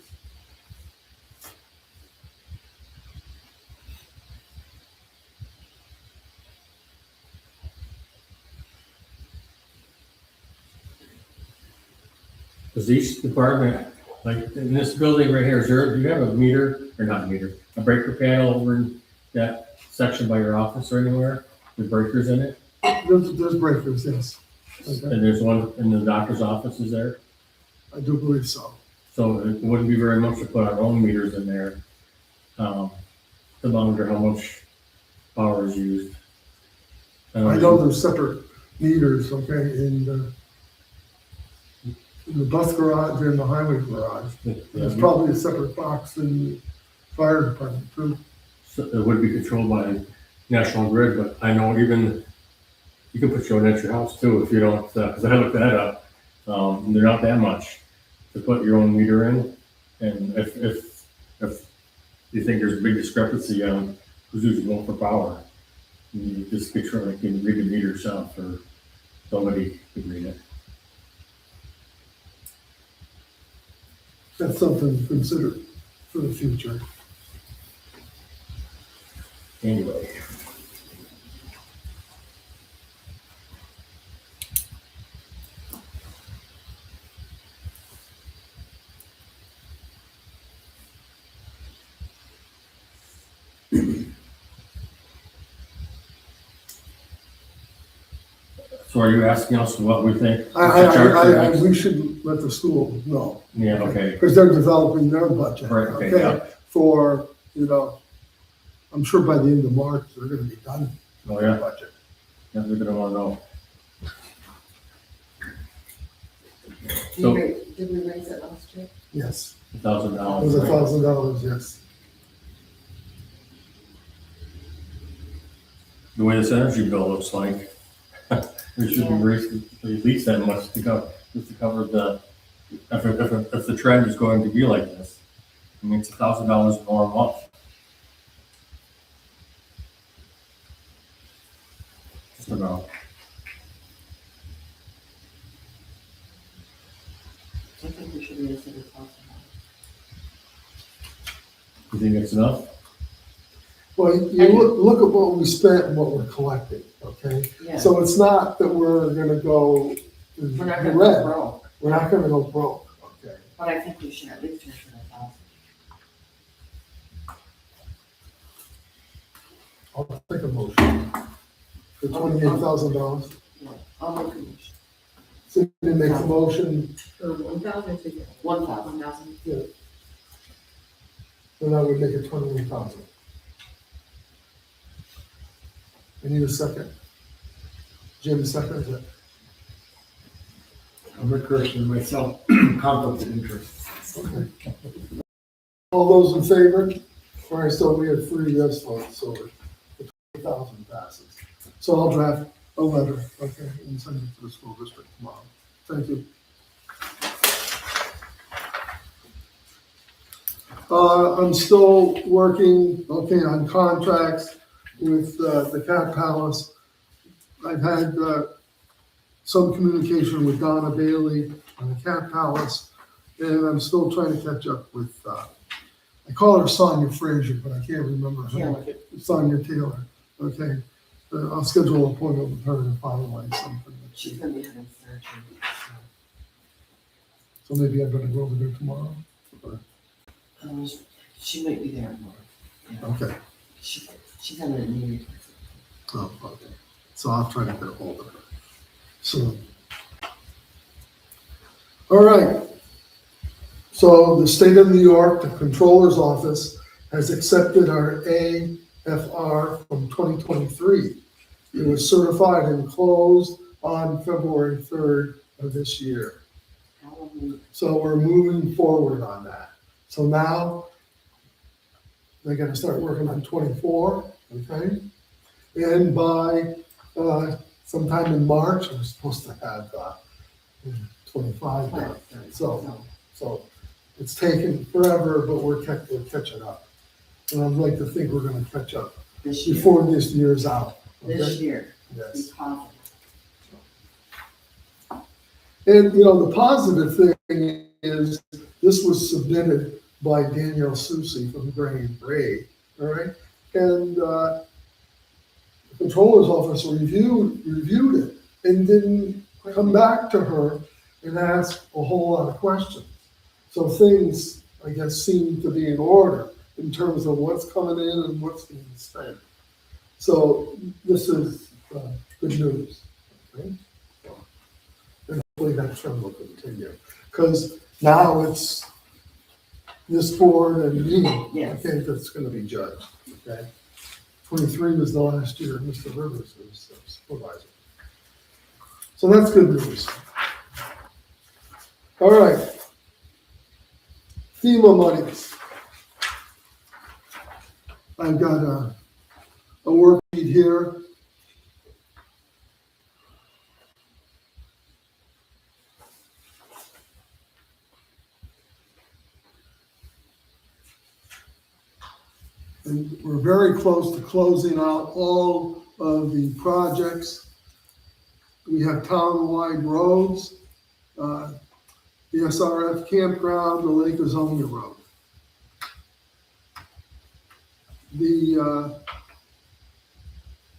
Does each department, like in this building right here, do you have a meter, or not meter, a breaker panel over in that section by your office or anywhere with breakers in it? There's breakers, yes. Okay, And there's one in the doctor's office, is there? I do believe so. So it wouldn't be very much to put our own meters in there, to monitor how much power is used. I know there's separate meters, okay, in the bus garage and the highway garage. There's probably a separate box in the fire department too. So it would be controlled by National Grid, but I know even, you can put your own at your house too if you don't, because I looked that up. They're not that much to put your own meter in. And if you think there's a big discrepancy on who's using more for power, you just get sure, like, you can read the meter yourself, or somebody could read it. That's something to consider for the future. Anyway. So are you asking us what we think? We should let the school know, Yeah, okay. because they're developing their budget. Right, okay, yeah. For, I'm sure by the end of March, they're gonna be done Oh, with their yeah, budget. yeah, they're gonna wanna know. Do So- you Did we raise it last year? Yes, $1,000. it was $1,000, yes. The way this energy bill looks like, we should be raising at least that much to cover, just to cover the, if the trend is going to be like this. I mean, it's $1,000 more a month. Just about. I think we should raise it $1,000. You think it's enough? Well, you look at what we spent and what we're collecting, okay? Yeah, So it's not that we're gonna go in we're not the gonna red. go broke, We're not gonna go broke, okay? but I think we should at least raise it $1,000. I'll take a motion for $28,000. Yeah, I'll make a motion. Cindy makes a motion, 1,000. then I would make it 28,000. I need a second. Jim seconds it. I'm a Christian myself, conflict of interest. Okay. All those in favor? All right, so we had 3 yes votes, so the 20,000 passes. So I'll draft a letter, okay, and send it to the school district tomorrow. Thank you. I'm still working, okay, on contracts with the Cat Palace. I've had some communication with Donna Bailey on the Cat Palace, and I'm still trying to catch up with, I call her Sonia Frazier, but I can't remember her name. Taylor. Sonia Taylor, okay. I'll schedule an appointment with her to finalize something. She's gonna be having surgery, So maybe I better go over there tomorrow. so, she might be there tomorrow. Yeah. Okay, She's having a knee replacement. oh, okay. So I'll try to get a hold of her. So. All right. So the state of New York, the controller's office has accepted our AFR from 2023. It was certified and closed on February 3rd of this year. Hallelujah. So we're moving forward on that. So now they're gonna start working on 24, okay? And by sometime in March, we're supposed to have 25 done. So it's taken forever, but we're catching up. And I'd like to think we're gonna catch up This year, before this year's out. this Okay? year, Yes. be positive. And, you know, the positive thing is, this was submitted by Danielle Susi from Gray and Gray, all right? And the controller's office reviewed it and didn't come back to her and ask a whole lot of questions. So things, I guess, seem to be in order in terms of what's coming in and what's being spent. So this is good news, okay? And hopefully that trend will continue, because now it's this board and me, Yes. okay, that's gonna be judged, okay? 23 was the last year, Mr. Rivers was supervisor. So that's good news. All right. FEMA monies. I've got a worksheet here. And we're very close to closing out all of the projects. We have town-wide roads, the SRF campground, the Lake Azonia Road.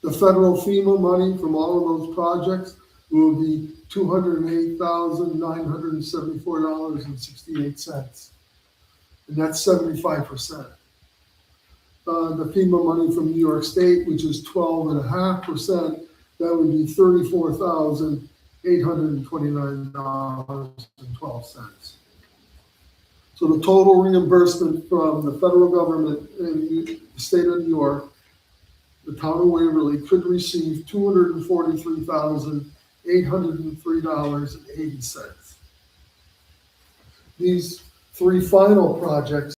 The federal FEMA money from all of those projects will be $208,974.68. And that's 75%. The FEMA money from New York State, which is 12.5%, that would be $34,829.12. So the total reimbursement from the federal government in the state of New York, the town of Waverly could receive $243,803.80. these three final projects,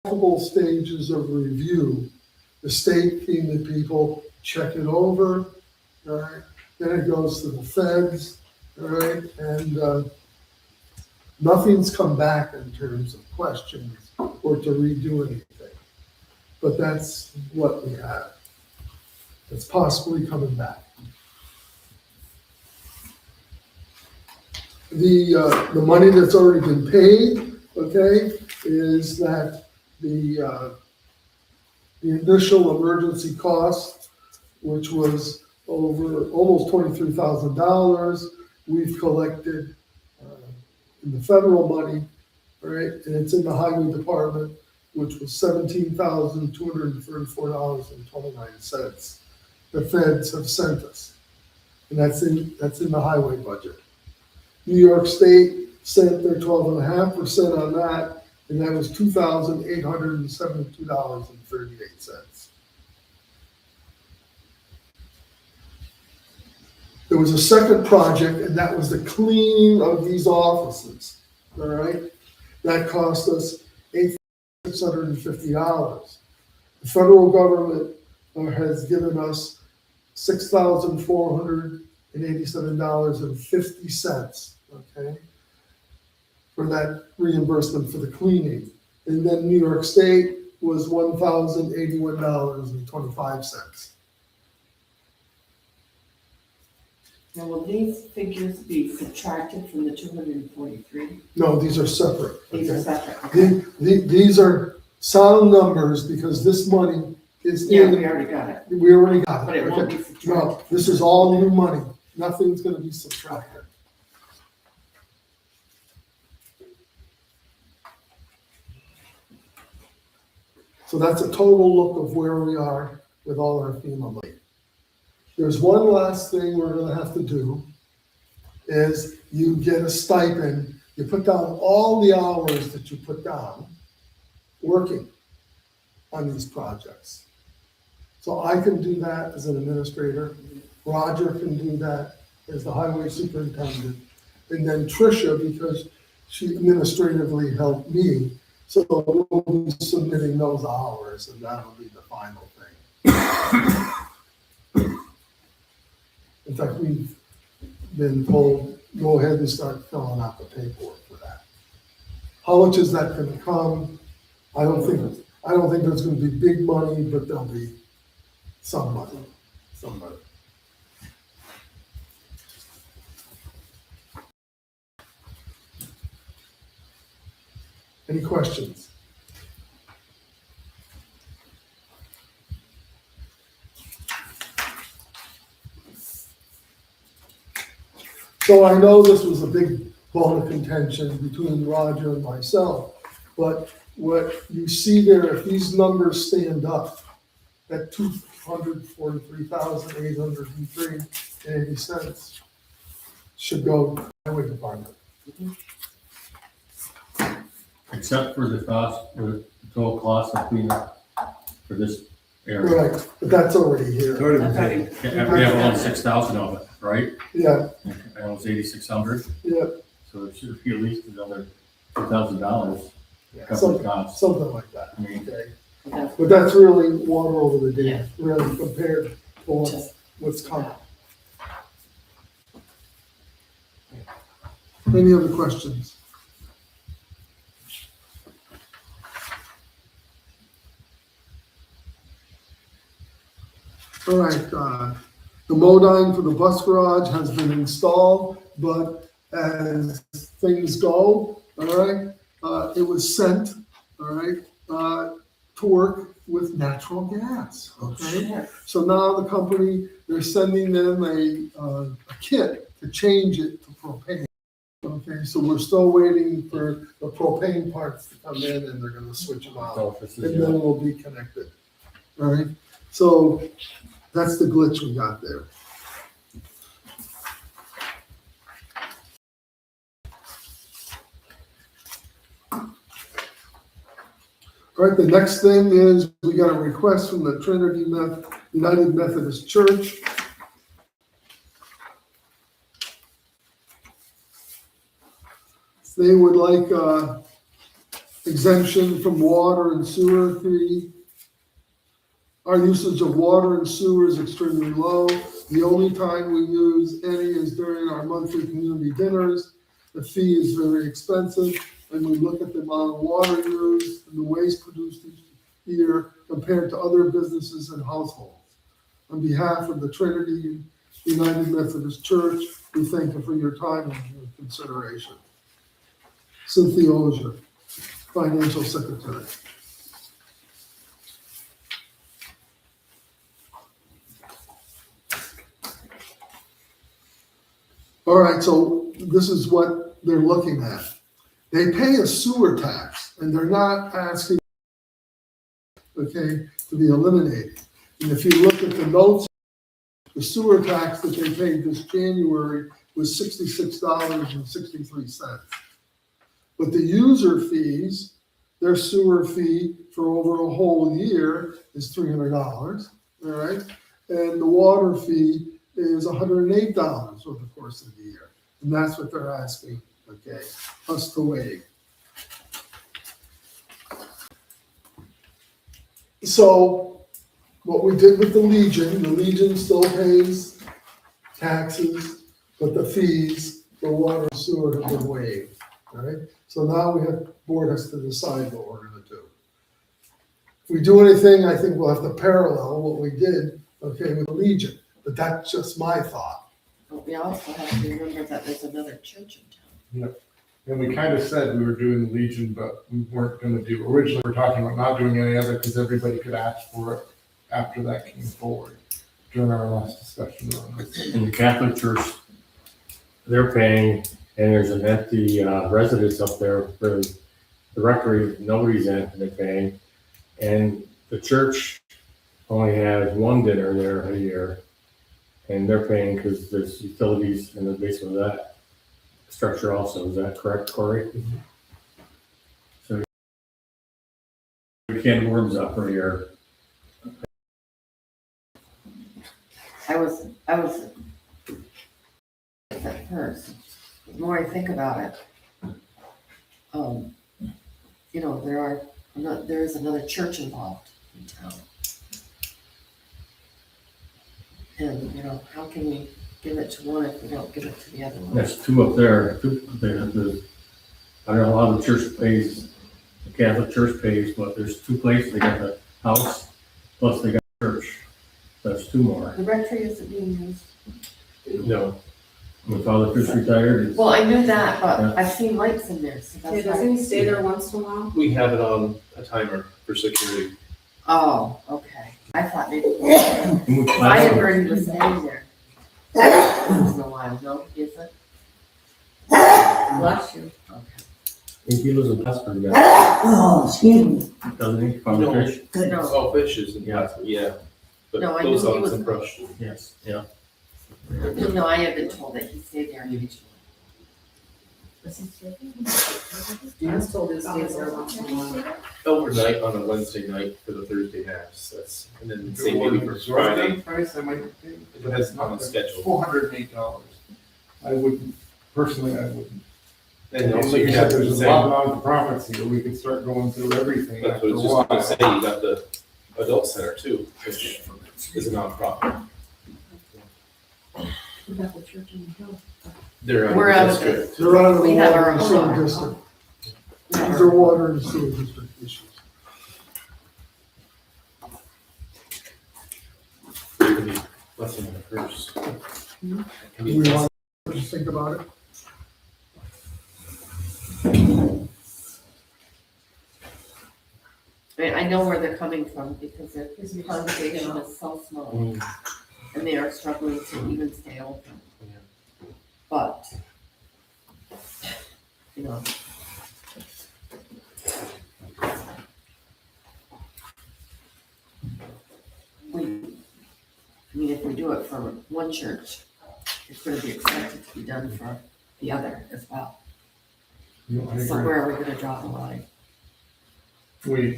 multiple stages of review. The state FEMA people check it over, all right? Then it goes to the feds, all right? And nothing's come back in terms of questions or to redo anything. But that's what we have. It's possibly coming back. The money that's already been paid, okay, is that the initial emergency cost, which was over almost $23,000, we've collected in the federal money, all right, and it's in the highway department, which was $17,234.29. The feds have sent us, and that's in the highway budget. New York State sent their 12.5% on that, and that was $2,872.38. There was a second project, and that was the cleaning of these offices, all right? That cost us $8,650. The federal government has given us $6,487.50, okay, for that reimbursement for the cleaning. And then New York State was $1,081.25. Now, will these figures be subtracted from the 243? No, these are separate. These are okay? separate, okay? These are sound numbers because this money is Yeah, we in, already got it, we already got but it. it won't okay? be subtracted. No, this is all new money. Nothing's gonna be subtracted. So that's a total look of where we are with all our FEMA money. There's one last thing we're gonna have to do, is you get a stipend, you put down all the hours that you put down working on these projects. So I can do that as an administrator, Roger can do that as the highway superintendent, and then Tricia, because she administratively helped me, so we'll be submitting those hours, and that'll be the final thing. In fact, we've been told, go ahead and start filling out the paperwork for that. How much is that gonna come? I don't think there's gonna be big money, but there'll be some money, somebody. Any questions? So I know this was a big bone of contention between Roger and myself, but what you see there, if these numbers stand up, that $243,803.80 should go to the highway department. Except for the cost, the total cost of cleanup for this area. Right, but that's already here. It's already been That's paid. already- We have only 6,000 of it, right? Yeah, And it was 8,600, yeah, so it should be at least another $2,000 cover some- the cost. something like that, I mean, okay? That's But that's really water over the Yeah. dam, really, compared to just- what's coming. Any other questions? All right, the Modine for the bus garage has been installed, but as things go, all right, it was sent, all right, to work with natural gas, okay? Shit. So now the company, they're sending them a kit to change it to propane. Okay, so we're still waiting for the propane parts to come in and they're gonna switch them out. so this And is, then we'll be connected. All right, so that's the glitch we got there. All right, the next thing is we got a request from the Trinity United Methodist Church. They would like, exemption from water and sewer fee. Our usage of water and sewer is extremely low. The only time we use any is during our monthly community dinners. The fee is very expensive, and we look at the amount of water used and the waste produced each year compared to other businesses and households. On behalf of the Trinity United Methodist Church, we thank you for your time and your consideration. Cynthia Ozier, Financial Secretary. All right, so this is what they're looking at. They pay a sewer tax, and they're not asking, okay, to be eliminated. And if you look at the notes, the sewer tax that they paid this January was $66.63. But the user fees, their sewer fee for over a whole year is $300, all right? And the water fee is $108 over the course of the year. And that's what they're asking, okay, us to waive. So what we did with the Legion still pays taxes, but the fees for water and sewer have been waived, all right? So now board has to decide what we're gonna do. If we do anything, I think we'll have to parallel what we did, okay, with the Legion, but that's just my thought. But we also have to remember that there's another church in town. And we kind of said we were doing Legion, but we weren't gonna do, originally we were talking about not doing any other because everybody could ask for it after that came forward during our last discussion on this. In the Catholic Church, they're paying, and there's an empty residence up there for the rectory, nobody's in, and they're paying. And the church only has one dinner there a year, and they're paying because there's utilities in the basement of that structure also. Is that correct, Corey? So we can worms up for a year. I was at first, the more I think about it, you know, there is another church involved in town. And, you know, how can we give it to one if we don't give it to the other one? There's two up there. I don't know how the church pays, the Catholic Church pays, but there's two places. They got the house, plus they got church. That's two more. The rectory isn't being used. No. My father just retired. Well, I knew that, but Yeah. I've seen lights in there, so Yeah, that's doesn't why. he stay there once in a while? We have it on a timer for security. Oh, okay. I thought maybe, And we I had classify- heard he was staying there. Once in a while, no, is it? Bless you. Okay. He lives in Plattsburgh, yeah, Oh, excuse me. doesn't he? Farm No. fish? No, Oh, fishes and, Yeah. yeah. But No, I those knew he on was- some brush. Yes, yeah. no, I have been told that he stayed there occasionally. I was told he stays there once in a while. Overnight on a Wednesday night for the Thursday mass, that's, and then same maybe for Friday, Price, I might think. it depends on the schedule. $408. I wouldn't, personally, I wouldn't. And also Like you you have said, the there's a same, lot of non-profits here, we could start going through everything that's after what I a was just gonna while. say, you got the adult center too, which is a nonprofit. We got the church in the hill. They're We're out out of of district. They're out of the We have water our and own sewer water. district. These are water and sewer district issues. It can be less than the first. It can Do be we less. want to just think about it? I know where they're coming from because their congregation is so small Mm, and they are struggling to even stay open. yeah. But, you know. I mean, if we do it for one church, it's gonna be expected to be done for the other as well. I So agree. where are we gonna draw the line?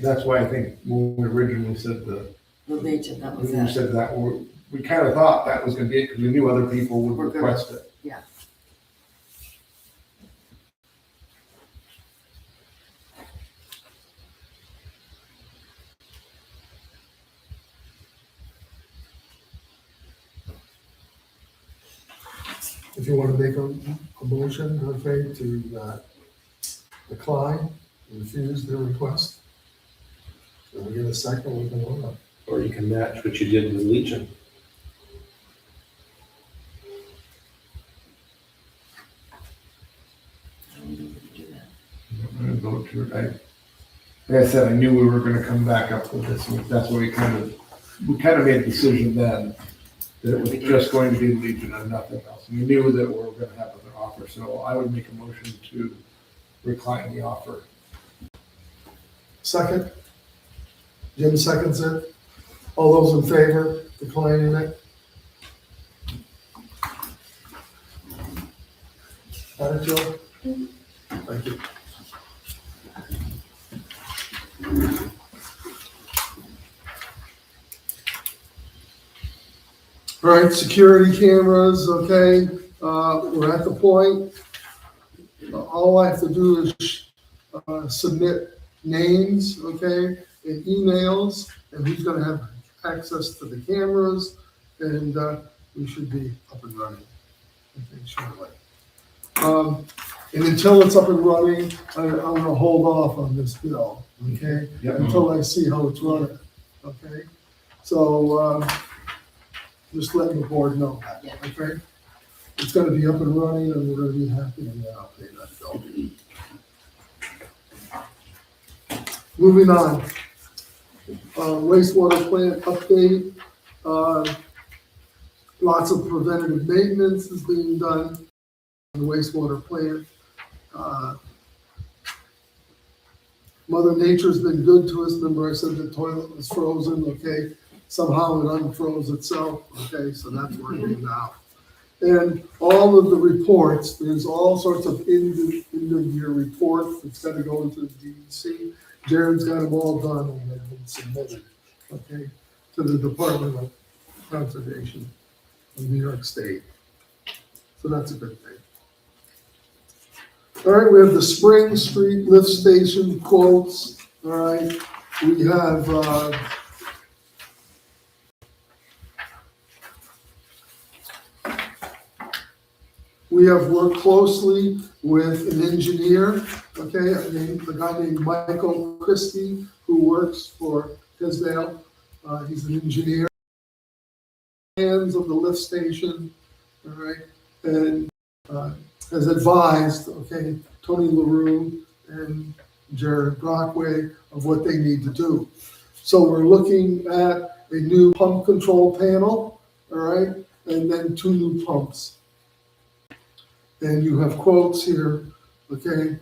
That's why I think when we originally said The Legion, that was when we it. said that, we kind of thought that was gonna be it, because we knew other people would We're gonna- request it. Yeah. if you want to make a motion, okay, to decline, refuse their request. If we get a second, we can vote on it. Or you can match what you did with Legion. I don't know if we can do that. I'm gonna vote to, like I said, I knew we were gonna come back up with this, and that's why we kind of made a decision then that it was just going to be Legion and nothing else. And we knew that we were gonna have an offer, so I would make a motion to recline the offer. Second? Jim seconds it. All those in favor, declining it? Got it, Joe? Thank you. All right, security cameras, okay, we're at the point. All I have to do is submit names, okay, and emails, and who's gonna have access to the cameras, and we should be up and running, okay, shortly. And until it's up and running, I'm gonna hold off on this bill, okay? Yep. Until I see how it's running, okay? So, just letting the board know that, Yeah. okay? It's gonna be up and running, and we're gonna be happy to pay that bill. Moving on. Wastewater plant update. Lots of preventative maintenance is being done on the wastewater plant. Mother Nature's been good to us. Remember I said the toilet was frozen, okay? Somehow it unfroze itself, okay? So that's working now. And all of the reports, there's all sorts of end of year reports that's gotta go into the DEC. Jared's got them all done and they've been submitted, okay, to the Department of Conservation of New York State. So that's a good thing. All right, we have the Spring Street lift station quotes, all right? We have, worked closely with an engineer, okay, a guy named Michael Christie, who works for Tisdale. He's an engineer. Plans of the lift station, all right, and has advised, okay, Tony LaRue and Jared Brockway of what they need to do. So we're looking at a new pump control panel, all right, and then 2 new pumps. And you have quotes here, okay,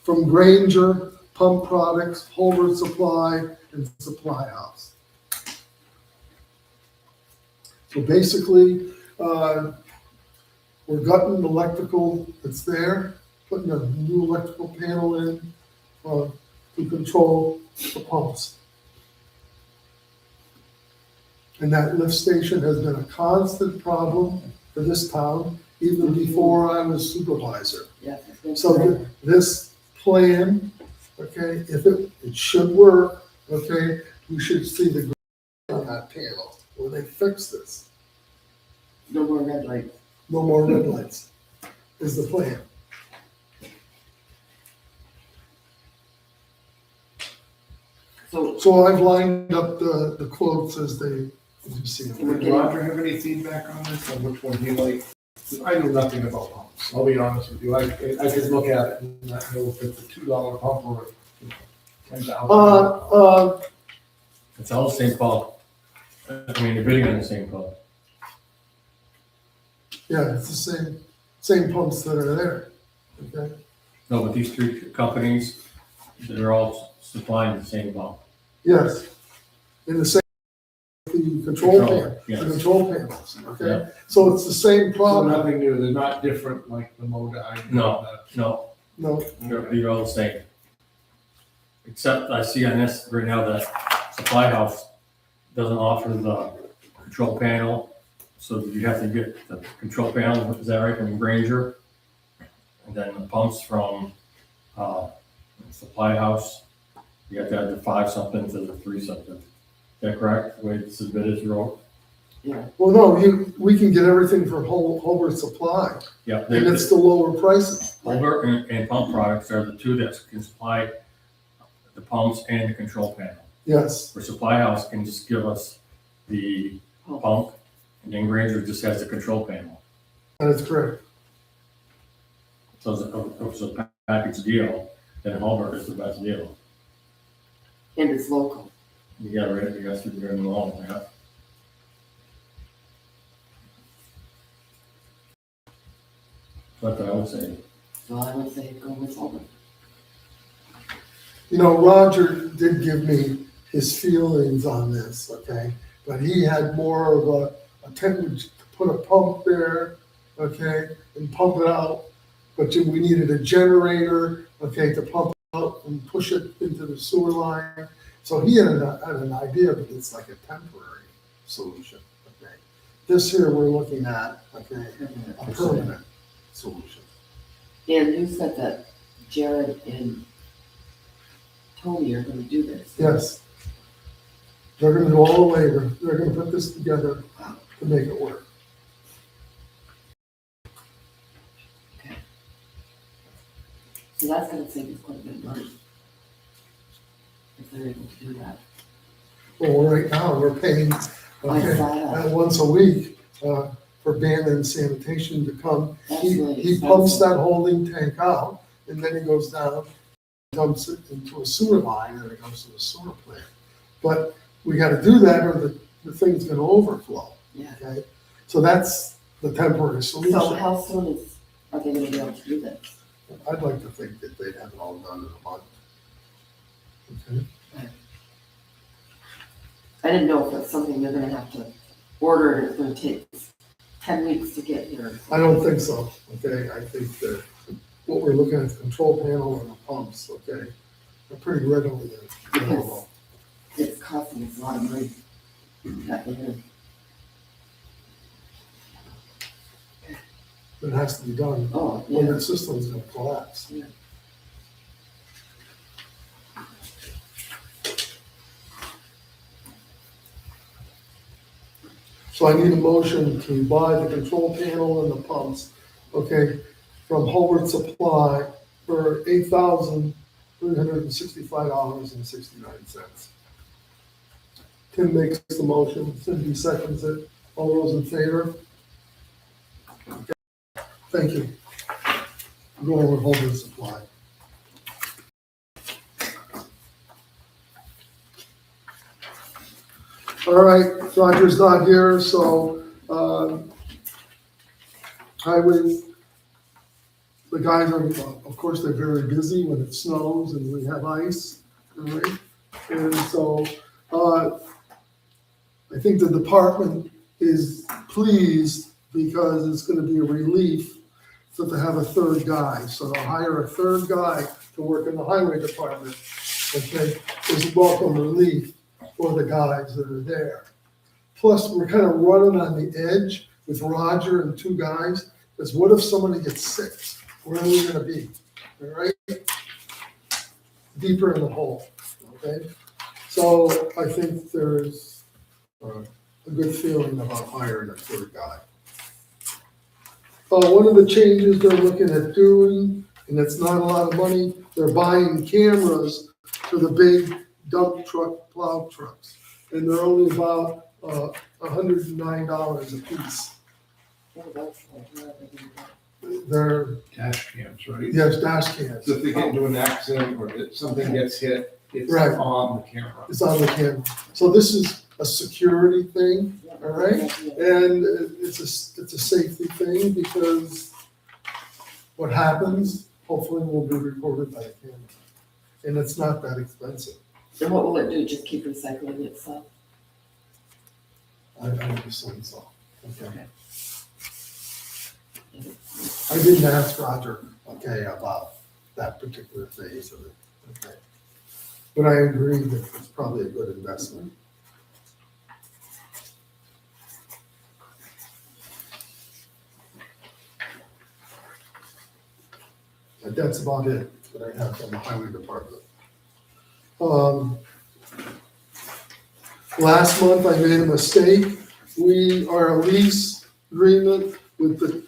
from Granger, Pump Products, Holbert Supply, and Supply House. So basically, we're gutting electrical that's there, putting a new electrical panel in to control the pumps. And that lift station has been a constant problem for this town, even before I was supervisor. Yeah, it's been So forever. this plan, okay, if it should work, okay, we should see the green on that panel when they fix this. No more red lights. No more red lights is the plan. So So I've lined up the quotes as you see We're them. getting- Roger, have any feedback on this, on which one he liked? I know nothing about pumps, I'll be honest with you, I could look at it and not know if it's a $2 pump or $10,000. It's all the same pump. I mean, they're bidding on the same pump. Yeah, it's the same pumps that are there, okay? No, but these 3 companies, they're all supplying the same pump. Yes, in the same, the control panel, Yes. the control panels, okay? Yeah. So it's the same So problem. nothing new, they're not different like the Moda. No. No, No, they're all the same. Except I see on this right now that Supply House doesn't offer the control panel. So you have to get the control panel, is that right, from Granger? And then the pumps from, Supply House, you have to add the 5 something to the 3 something. Is that correct, the way this is bid is wrote? Well, no, we can get everything from Holbert Supply, Yeah, and it's the lower prices. Holbert and Pump Products are the two that can supply the pumps and the control panel. Yes, Where Supply House can just give us the pump, and then Granger just has the control panel. that is correct. So if it's a package deal, then Holbert is the best deal. And it's local. You got it, you guys keep it in the long, yeah. That's what I would say. So I would say go with Holbert. You know, Roger did give me his feelings on this, okay? But he had more of a tendency to put a pump there, okay, and pump it out. But we needed a generator, okay, to pump it out and push it into the sewer line. So he had an idea, but it's like a temporary solution, okay? This here we're looking at, okay, a permanent solution. And you said that Jared and Tony are gonna do this. Yes. They're gonna do all the labor, they're gonna put this together to make it work. So that's gonna save us quite a bit of money. If they're able to do that. Well, right now, we're paying, I okay, saw that. once a week, for Bannon Sanitation to come. That's He, really he pumps expensive. that holding tank out, and then he goes down, dumps it into a sewer line, and it goes to the sewer plant. But we gotta do that, or the thing's gonna overflow, Yeah. okay? So that's the temporary So solution. how soon are they gonna be able to do this? I'd like to think that they'd have it all done in a month. Okay? I didn't know if it's something they're gonna have to order and it's gonna take 10 weeks to get here. I don't think so, okay? I think that what we're looking at, the control panel and the pumps, okay, are pretty readily available. It's costing us a lot of money. It has to be done, Oh, when yeah. the system's gonna collapse. Yeah. So I need a motion to buy the control panel and the pumps, okay, from Hobart Supply for $8,365.69. Tim makes the motion, Cindy seconds it, all those in favor? Okay. Thank you. Go over Hobart Supply. All right, Roger's not here, so, highways, the guys are, of course, they're very busy when it snows and we have ice, all right? And so, I think the department is pleased because it's gonna be a relief so to have a third guy. So to hire a third guy to work in the highway department, okay, is welcome relief for the guys that are there. Plus, we're kind of running on the edge with Roger and two guys, because what if somebody gets sick? Where are we gonna be? All right? Deeper in the hole, okay? So I think there's a good feeling about hiring a third guy. One of the changes they're looking at doing, and it's not a lot of money, they're buying cameras for the big dump truck, plow trucks. And they're only about $109 a piece. They're, Dash cams, right? yes, dash cams. So if they get into an accident or if something gets hit, it's Right. on the camera. It's on the camera. So this is a security thing, all right? And it's a safety thing because what happens, hopefully will be recorded by the camera. And it's not that expensive. And what will it do? Just keep recycling itself? I would assume so. Okay. I didn't ask Roger, okay, about that particular phase of it, okay? But I agree that it's probably a good investment. But that's about it that I have from the highway department. Last month I made a mistake we are a lease agreement with the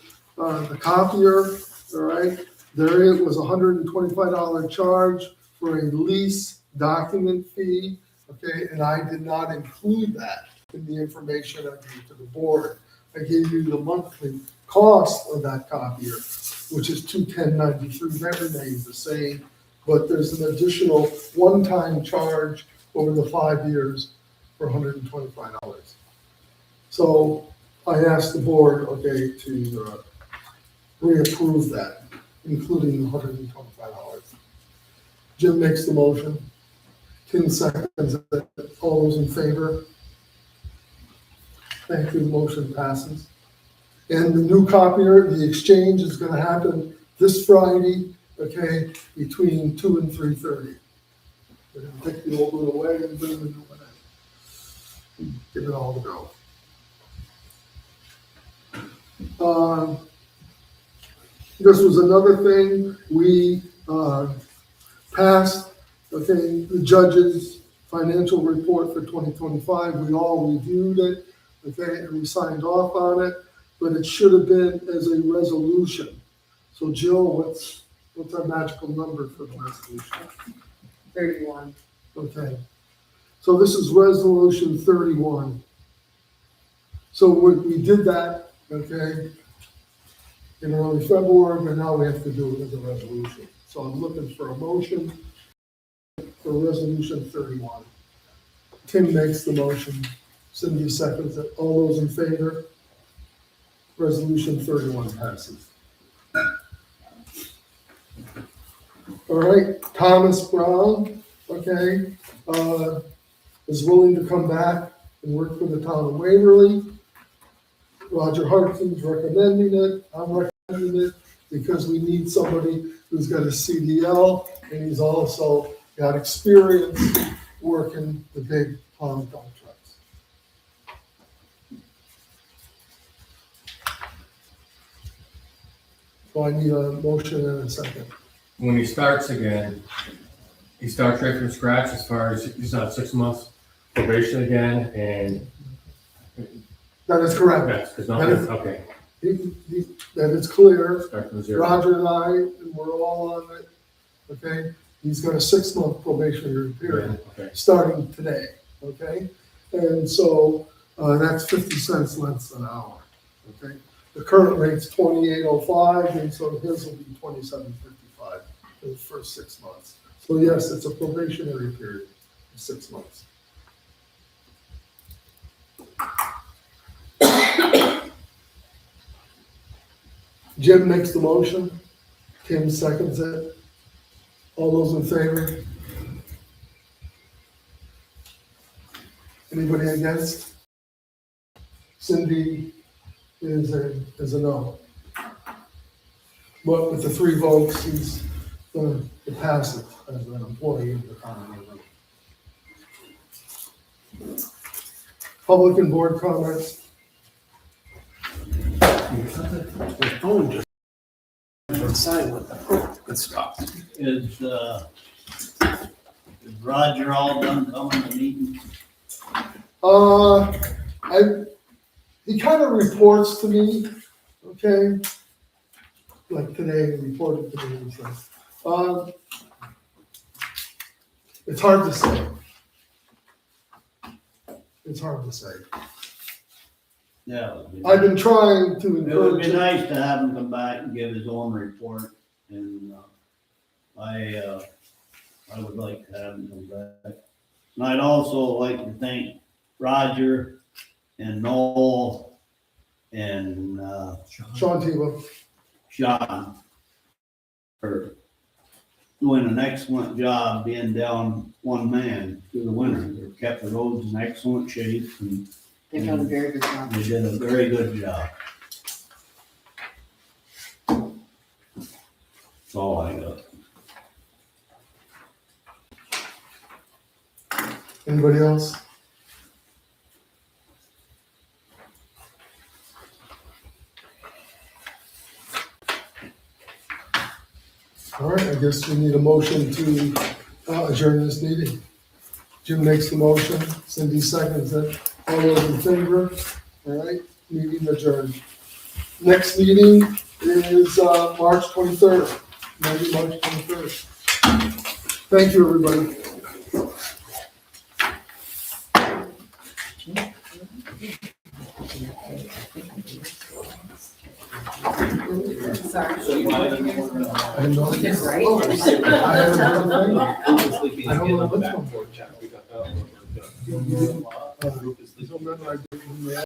copier, all right? There it was $125 charge for a lease document fee, okay? And I did not include that in the information I gave to the board. I gave you the monthly cost of that copier, which is $210.93. That remains the same, but there's an additional one-time charge over the 5 years for $125. So I asked the board, okay, to reapprove that, including the $125. Jim makes the motion. Tim seconds it. All those in favor? Thank you, the motion passes. And the new copier, the exchange is gonna happen this Friday, okay, between 2 and 3:30. We're gonna take the old one away and bring the new one in. Give it all to go. This was another thing, we passed, okay, the judge's financial report for 2025. We all reviewed it, okay, and we signed off on it, but it should have been as a resolution. So Jill, what's our magical number for the resolution? 31. Okay, so this is resolution 31. So we did that, okay, in early February, but now we have to do it as a resolution. So I'm looking for a motion for resolution 31. Tim makes the motion, Cindy seconds it. All those in favor? Resolution 31 passes. All right, Thomas Brown, okay, is willing to come back and work for the town of Waverly. Roger Harkins recommending it, I'm recommending it because we need somebody who's got a CDL and he's also got experience working the big pond dump trucks. So I need a motion and a second. When he starts again, he starts right from scratch as far as he's on 6 months probation again, and That is correct. that's, because nothing, okay, That is clear. start from zero. Roger and I, and we're all on it, okay? He's got a 6-month probationary period, Okay, starting today, okay? And so, that's 50 cents less an hour, okay? The current rate's 28.05, and so his will be 27.55 for the first 6 months. So yes, it's a probationary period of 6 months. Jim makes the motion, Tim seconds it. All those in favor? Anybody against? Cindy is a no. But with the 3 votes, he's going to pass it as an employee of the town. Public and board comments. The phone just went silent. Good stuff. Is Roger all done coming to meetings? He kind of reports to me, okay? Like today, he reported to me, so. It's hard to say. It's hard to say. Yeah. I've been trying to It would encourage be him. nice to have him come back and give his own report, and I would like to have him come back. And I'd also like to thank Roger and Noel and Sean Tebow. Sean for doing an excellent job being down one man through the winter. They kept the roads in excellent shape, and They've done a very good job. they did a very good job. That's all I got. Anybody else? All right, I guess we need a motion to adjourn this meeting. Jim makes the motion, Cindy seconds it. All those in favor? All right, meeting adjourned. Next meeting is, March 23rd, Monday, March 23rd. Thank you, everybody. Sorry. I have no idea. Right? I haven't heard a thing. I don't know On the what's back going porch, we got, You didn't, you don't remember I did